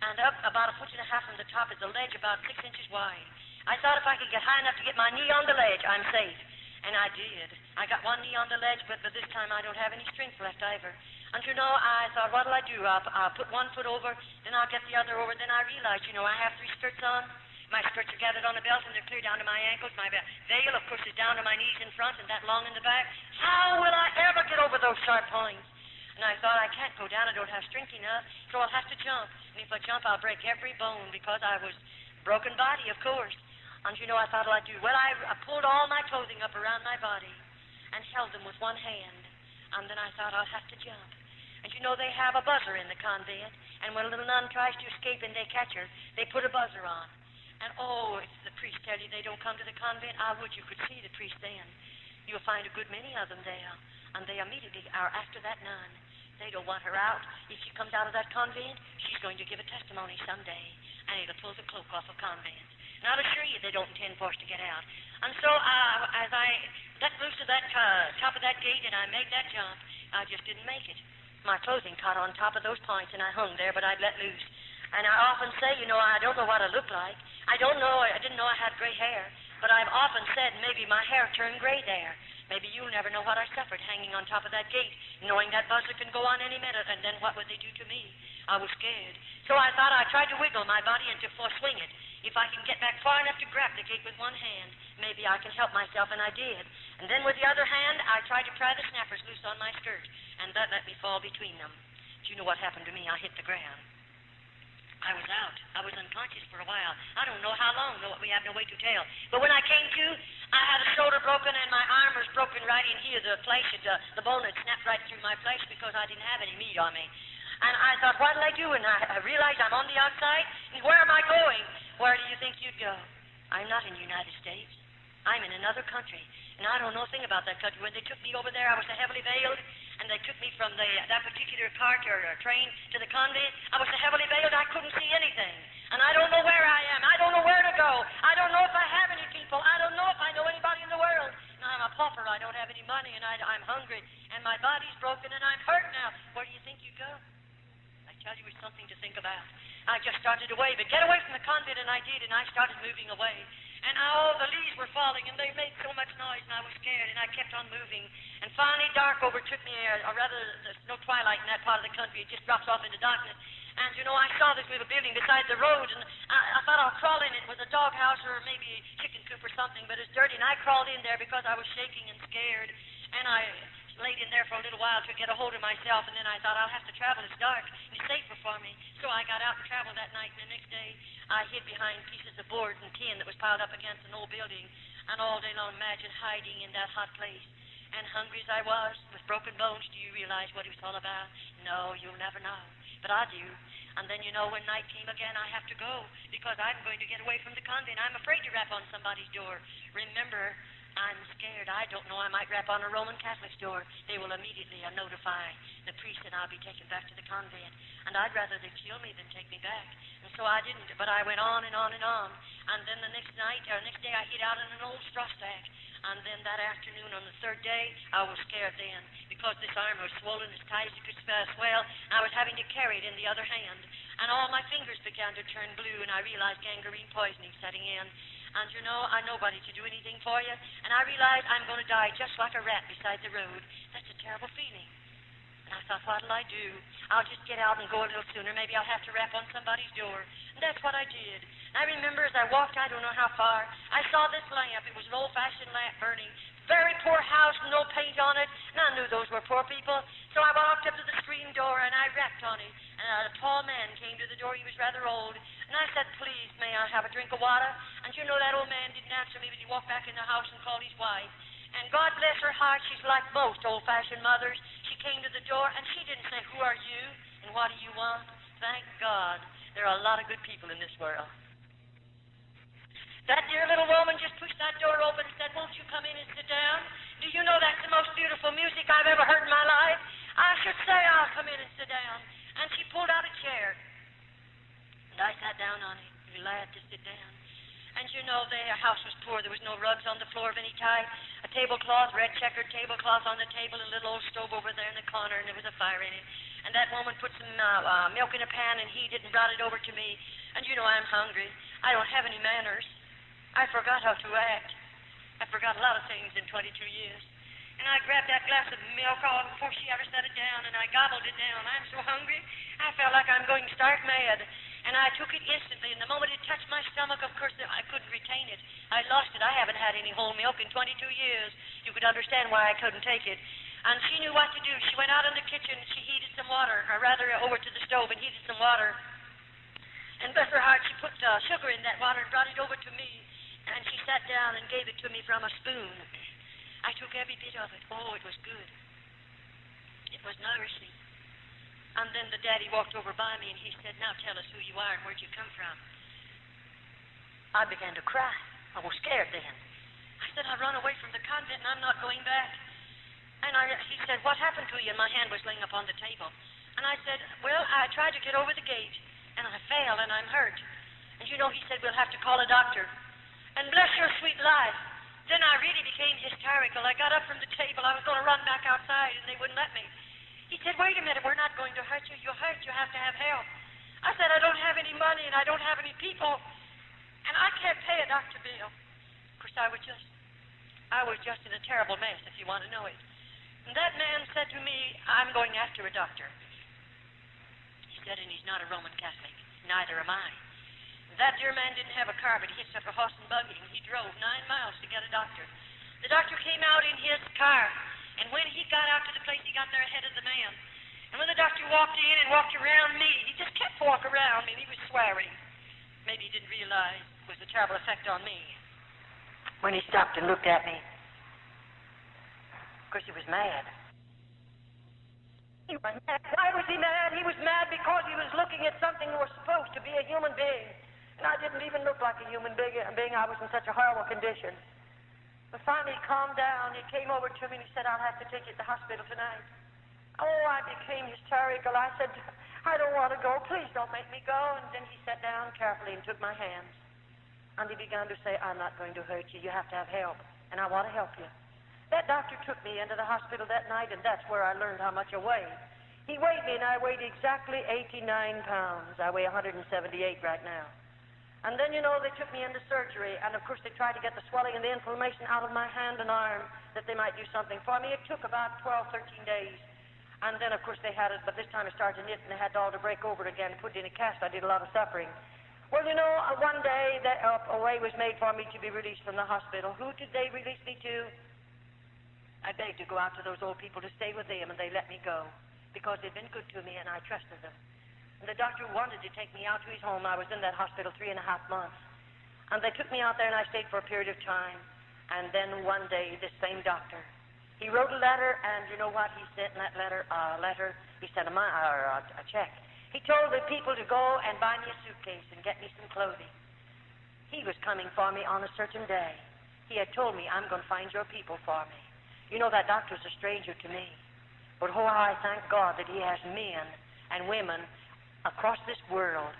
And up about 1.5 feet from the top is a ledge about 6 inches wide. I thought if I could get high enough to get my knee on the ledge, I'm safe. And I did. I got one knee on the ledge, but this time I don't have any strength left either. And you know, I thought, what'll I do? I'll put one foot over, then I'll get the other over. Then I realized, you know, I have 3 skirts on. My skirts are gathered on the belt, and they're clear down to my ankles. My veil, of course, is down to my knees in front and that long in the back. How will I ever get over those sharp points? And I thought, I can't go down. I don't have strength enough, so I'll have to jump. And if I jump, I'll break every bone because I was broken body, of course. And you know, I thought, what'll I do? Well, I pulled all my clothing up around my body and held them with one hand. And then I thought, I'll have to jump. And you know, they have a buzzer in the convent. And when a little nun tries to escape and they catch her, they put a buzzer on. And oh, if the priest tell you they don't come to the convent, I would you could see the priest then. You'll find a good many of them there. And they immediately are after that nun. They don't want her out. If she comes out of that convent, she's going to give a testimony someday. And it'll pull the cloak off of convents. And I'll assure you they don't intend for us to get out. And so as I let loose of that top of that gate and I made that jump, I just didn't make it. My clothing caught on top of those points and I hung there, but I'd let loose. And I often say, you know, I don't know what I look like. I didn't know I had gray hair, but I've often said maybe my hair turned gray there. Maybe you'll never know what I suffered hanging on top of that gate, knowing that buzzer can go on any minute, and then what would they do to me? I was scared. So I thought I tried to wiggle my body and to swing it. If I can get back far enough to grab the gate with one hand, maybe I can help myself, and I did. And then with the other hand, I tried to pry the snappers loose on my skirt, and that let me fall between them. Do you know what happened to me? I hit the ground. I was out. I was unconscious for a while. I don't know how long, though we have no way to tell. But when I came to, I had a shoulder broken and my arm was broken right in here. The flesh, the bone had snapped right through my flesh because I didn't have any meat on me. And I thought, what'll I do? And I realized I'm on the outside. And where am I going? Where do you think you'd go? I'm not in the United States. I'm in another country. And I don't know a thing about that country. When they took me over there, I was so heavily veiled. And they took me from that particular cart or train to the convent. I was so heavily veiled I couldn't see anything. And I don't know where I am. I don't know where to go. I don't know if I have any people. I don't know if I know anybody in the world. And I'm a pauper. I don't have any money. And I'm hungry. And my body's broken. And I'm hurt now. Where do you think you go? I tell you, it's something to think about. I just started away. But get away from the convent. And I did. And I started moving away. And all the leaves were falling, and they made so much noise, and I was scared, and I kept on moving. And finally, dark overtook me, or rather, there's no twilight in that part of the country. It just drops off into darkness. And, you know, I saw this little building beside the road, and I thought I'll crawl in. It was a doghouse or maybe a chicken coop or something, but it's dirty, and I crawled in there because I was shaking and scared. And I laid in there for a little while to get a hold of myself, and then I thought, I'll have to travel. It's dark. It's safer for me. So I got out and traveled that night, and the next day I hid behind pieces of boards and tin that was piled up against an old building, and all day long imagine hiding in that hot place. And hungry as I was, with broken bones, do you realize what it was all about? No, you'll never know. But I do. And then, you know, when night came again, I have to go, because I'm going to get away from the convent. I'm afraid to rap on somebody's door. Remember, I'm scared. I don't know. I might rap on a Roman Catholic's door. They will immediately notify the priest and I'll be taken back to the convent. And I'd rather they kill me than take me back. And so I didn't. But I went on and on and on. And then the next day I hid out in an old straw stack. And then that afternoon on the third day, I was scared then because this arm was swollen as tight as it could swell. And I was having to carry it in the other hand. And all my fingers began to turn blue, and I realized gangrene poisoning setting in. And, you know, I'm nobody to do anything for you. And I realized I'm going to die just like a rat beside the road. That's a terrible feeling. And I thought, what'll I do? I'll just get out and go a little sooner. Maybe I'll have to rap on somebody's door. And that's what I did. And I remember as I walked, I don't know how far, I saw this lamp. It was an old-fashioned lamp burning. Very poor house, no paint on it. And I knew those were poor people. So I walked up to the screen door and I rapped on it. And a tall man came to the door. He was rather old. And I said, please, may I have a drink of water? And you know, that old man didn't answer me, but he walked back in the house and called his wife. And God bless her heart, she's like most old-fashioned mothers. She came to the door and she didn't say, who are you and what do you want? Thank God. There are a lot of good people in this world. That dear little woman just pushed that door open and said, won't you come in and sit down? Do you know that's the most beautiful music I've ever heard in my life? I should say I'll come in and sit down. And she pulled out a chair. And I sat down on it, glad to sit down. And And you know, their house was poor. There was no rugs on the floor of any type. A tablecloth, red checkered tablecloth on the table, a little old stove over there in the corner, and there was a fire in it. And that woman put some milk in a pan and heated and brought it over to me. And you know, I'm hungry. I don't have any manners. I forgot how to act. I forgot a lot of things in 22 years. And I grabbed that glass of milk all before she ever set it down, and I gobbled it down. I'm so hungry, I felt like I'm going stark mad. And I took it instantly, and the moment it touched my stomach, of course, I couldn't retain it. I lost it. I haven't had any whole milk in 22 years. You could understand why I couldn't take it. And she knew what to do. She went out in the kitchen, and she heated some water, or rather over to the stove and heated some water. And bless her heart, she put sugar in that water and brought it over to me. And she sat down and gave it to me from a spoon. I took every bit of it. Oh, it was good. It was nourishing. And then the daddy walked over by me and he said, now tell us who you are and where'd you come from. I began to cry. I was scared then. I said, I run away from the convent and I'm not going back. And he said, what happened to you? And my hand was laying upon the table. And I said, well, I tried to get over the gate and I failed and I'm hurt. And you know, he said, we'll have to call a doctor. And bless your sweet life. Then I really became hysterical. I got up from the table. I was going to run back outside, and they wouldn't let me. He said, wait a minute, we're not going to hurt you. You're hurt. You have to have help. I said, I don't have any money, and I don't have any people, and I can't pay a doctor bill. Of course, I was just in a terrible mess, if you want to know it. And that man said to me, I'm going after a doctor. He said, and he's not a Roman Catholic. Neither am I. That dear man didn't have a car, but he hitched up a horse and buggy, and he drove 9 miles to get a doctor. The doctor came out in his car, and when he got out to the place, he got there ahead of the man. And when the doctor walked in and walked around me, he just kept walking around me, and he was swearing. Maybe he didn't realize it was a terrible effect on me. When he stopped and looked at me, of course, he was mad. He was mad. Why was he mad? He was mad because he was looking at something that was supposed to be a human being. And I didn't even look like a human being. I was in such a horrible condition. But finally, he calmed down. He came over to me and he said, I'll have to take you to the hospital tonight. Oh, I became hysterical. I said, I don't want to go. Please don't make me go. And then he sat down carefully and took my hands. And he began to say, I'm not going to hurt you. You have to have help. And I want to help you. That doctor took me into the hospital that night, and that's where I learned how much I weighed. He weighed me, and I weighed exactly 89 pounds. I weigh 178 right now. And then, you know, they took me into surgery, and of course they tried to get the swelling and the inflammation out of my hand and arm, that they might do something for me. It took about 12, 13 days. And then, of course, they had it, but this time it started to knit, and they had all to break over it again, put it in a cast. I did a lot of suffering. Well, you know, one day a way was made for me to be released from the hospital. Who did they release me to? I begged to go out to those old people to stay with them, and they let me go because they'd been good to me, and I trusted them. And the doctor wanted to take me out to his home. I was in that hospital 3.5 months. And they took me out there, and I stayed for a period of time. And then one day, this same doctor, he wrote a letter, and you know what he sent in that letter? He sent a check. He told the people to go and buy me a suitcase and get me some clothing. He was coming for me on a certain day. He had told me, I'm going to find your people for me. You know, that doctor's a stranger to me. But oh, I thank God that he has men and women across this world,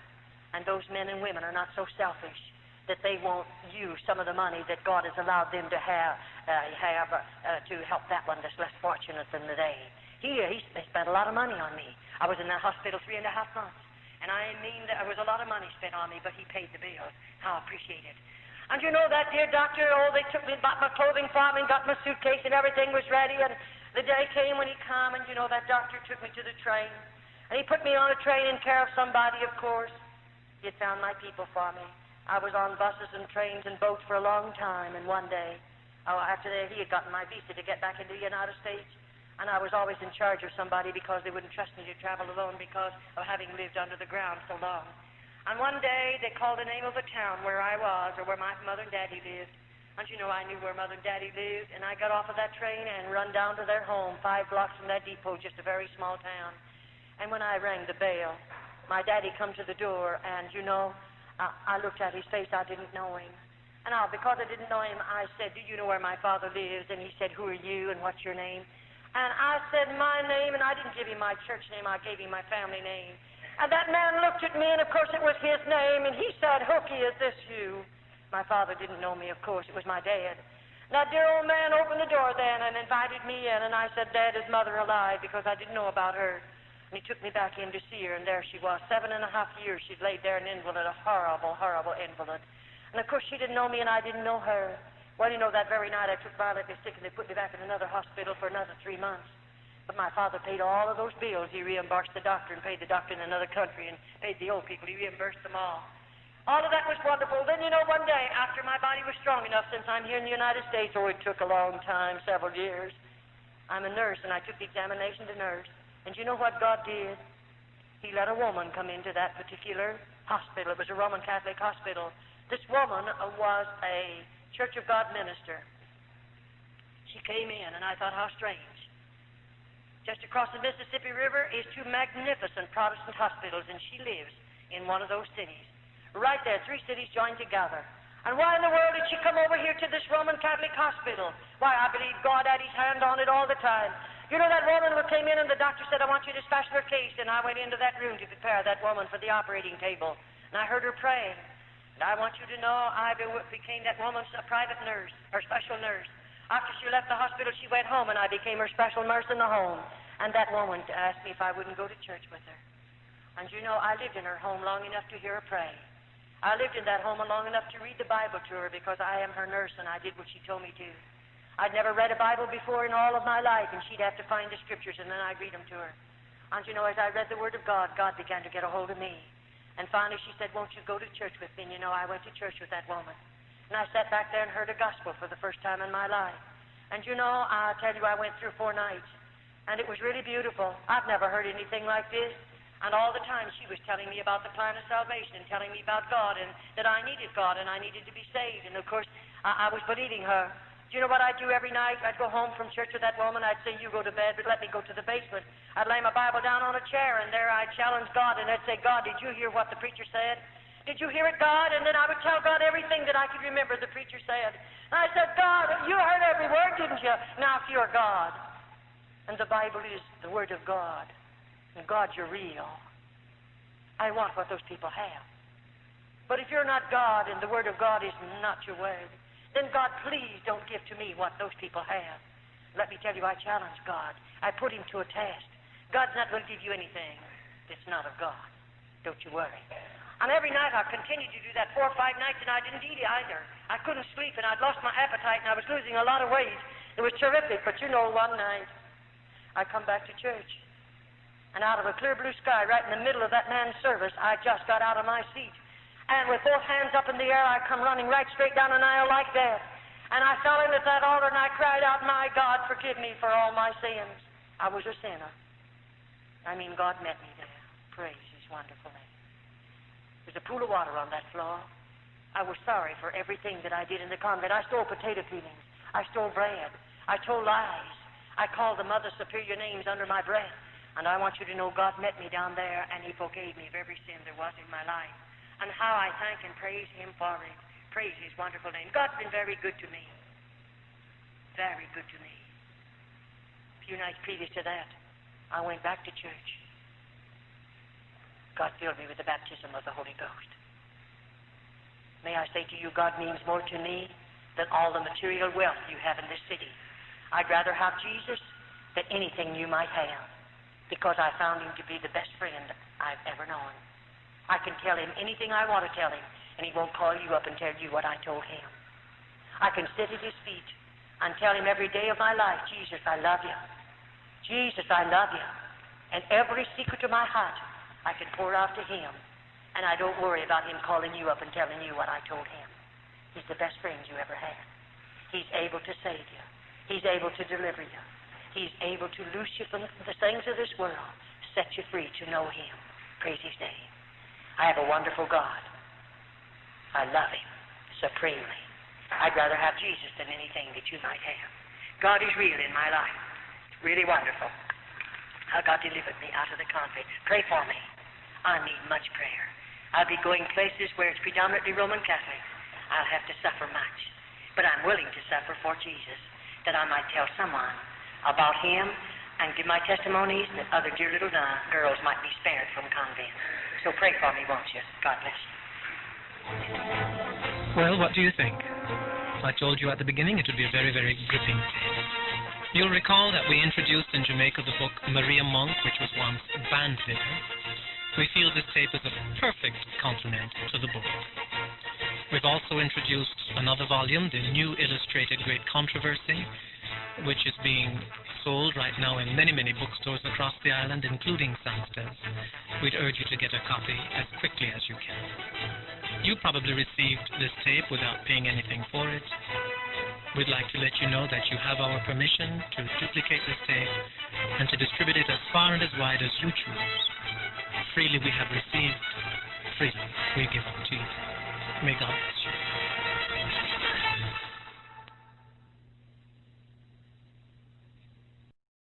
and those men and women are not so selfish that they won't use some of the money that God has allowed them to have to help that one that's less fortunate than they. He spent a lot of money on me. I was in that hospital 3.5 months, and I mean there was a lot of money spent on me, but he paid the bill. How I appreciate it. And you know that dear doctor, they took me, bought my clothing for me, and got my suitcase, and everything was ready, and the day came when he came, and you know that doctor took me to the train. And he put me on a train in care of somebody, of course. He had found my people for me. I was on buses and trains and boats for a long time, and one day, after that, he had gotten my visa to get back into the United States, and I was always in charge of somebody because they wouldn't trust me to travel alone because of having lived under the ground so long. And one day, they called the name of a town where I was, or where my mother and daddy lived. And you know, I knew where Mother and Daddy lived, and I got off of that train and run down to their home, 5 blocks from that depot, just a very small town. And when I rang the bell, my daddy come to the door, and you know, I looked at his face. I didn't know him. And because I didn't know him, I said, do you know where my father lives? And he said, who are you, and what's your name? And I said my name, and I didn't give him my church name. I gave him my family name. And that man looked at me, and of course it was his name, and he said, Hooky, is this you? My father didn't know me, of course. It was my dad. And that dear old man opened the door then and invited me in, and I said, Dad, is mother alive? Because I didn't know about her. And he took me back in to see her, and there she was. 7.5 years she'd laid there an invalid, a horrible, horrible invalid. And, of course, she didn't know me, and I didn't know her. Well, you know, that very night I took violently sick, and they put me back in another hospital for another 3 months. But my father paid all of those bills. He reimbursed the doctor and paid the doctor in another country and paid the old people. He reimbursed them all. All of that was wonderful. Then, you know, one day, after my body was strong enough, since I'm here in the United States, it took a long time, several years. I'm a nurse, and I took the examination to nurse. And you know what God did? He let a woman come into that particular hospital. It was a Roman Catholic hospital. This woman was a Church of God minister. She came in, and I thought, how strange. Just across the Mississippi River is 2 magnificent Protestant hospitals, and she lives in one of those cities. Right there, 3 cities joined together. And why in the world did she come over here to this Roman Catholic hospital? Why, I believe God had his hand on it all the time. You know, that woman who came in and the doctor said, I want you to special her case, and I went into that room to prepare that woman for the operating table. And I heard her praying. And I want you to know I became that woman's private nurse, her special nurse. After she left the hospital, she went home, and I became her special nurse in the home. And that woman asked me if I wouldn't go to church with her. And you know, I lived in her home long enough to hear her pray. I lived in that home long enough to read the Bible to her because I am her nurse, and I did what she told me to. I'd never read a Bible before in all of my life, and she'd have to find the scriptures, and then I'd read them to her. And you know, as I read the Word of God, God began to get a hold of me. And finally she said, won't you go to church with me? And you know, I went to church with that woman. And I sat back there and heard a gospel for the first time in my life. And you know, I'll tell you, I went through 4 nights. And it was really beautiful. I've never heard anything like this. And all the time she was telling me about the plan of salvation and telling me about God and that I needed God and I needed to be saved. And of course, I was believing her. Do you know what I'd do every night? I'd go home from church with that woman. I'd say, you go to bed, but let me go to the basement. I'd lay my Bible down on a chair, and there I'd challenge God, and I'd say, God, did you hear what the preacher said? Did you hear it, God? And then I would tell God everything that I could remember the preacher said. And I said, God, you heard every word, didn't you? Now, if you're God, and the Bible is the Word of God, and God, you're real, I want what those people have. But if you're not God, and the Word of God is not your Word, then God, please don't give to me what those people have. Let me tell you, I challenge God. I put him to a test. God's not going to give you anything that's not of God. Don't you worry. And every night I continued to do that 4 or 5 nights, and I didn't eat either. I couldn't sleep, and I'd lost my appetite, and I was losing a lot of weight. It was terrific, but you know, one night I come back to church, and out of a clear blue sky, right in the middle of that man's service, I just got out of my seat. And with both hands up in the air, I come running right straight down an aisle like that. And I fell in at that altar, and I cried out, my God, forgive me for all my sins. I was a sinner. I mean, God met me there. Praise his wonderful name. There's a pool of water on that floor. I was sorry for everything that I did in the convent. I stole potato peelings. I stole bread. I told lies. I called the Mother Superior names under my breath. And I want you to know God met me down there, and he forgave me of every sin there was in my life. And how I thank and praise him for it. Praise his wonderful name. God's been very good to me. Very good to me. A few nights previous to that, I went back to church. God filled me with the baptism of the Holy Ghost. May I say to you, God means more to me than all the material wealth you have in this city. I'd rather have Jesus than anything you might have, because I found him to be the best friend I've ever known. I can tell him anything I want to tell him, and he won't call you up and tell you what I told him. I can sit at his feet and tell him every day of my life, Jesus, I love you. Jesus, I love you. And every secret of my heart, I can pour out to him, and I don't worry about him calling you up and telling you what I told him. He's the best friend you ever had. He's able to save you. He's able to deliver you. He's able to loose you from the things of this world, set you free to know him. Praise his name. I have a wonderful God. I love him supremely. I'd rather have Jesus than anything that you might have. God is real in my life. It's really wonderful how God delivered me out of the convent. Pray for me. I need much prayer. I'll be going places where it's predominantly Roman Catholic. I'll have to suffer much. But I'm willing to suffer for Jesus, that I might tell someone about him and give my testimonies that other dear little girls might be spared from convent. So pray for me, won't you? God bless you. Well, what do you think? I told you at the beginning it would be a very, very gripping tape. You'll recall that we introduced in Jamaica the book Maria Monk, which was once banned there. We feel this tape is a perfect complement to the book. We've also introduced another volume, the New Illustrated Great Controversy, which is being sold right now in many, many bookstores across the island, including Sanstead's. We'd urge you to get a copy as quickly as you can. You probably received this tape without paying anything for it. We'd like to let you know that you have our permission to duplicate this tape and to distribute it as far and as wide as you choose. Freely we have received, freely we give it to you. May God bless you.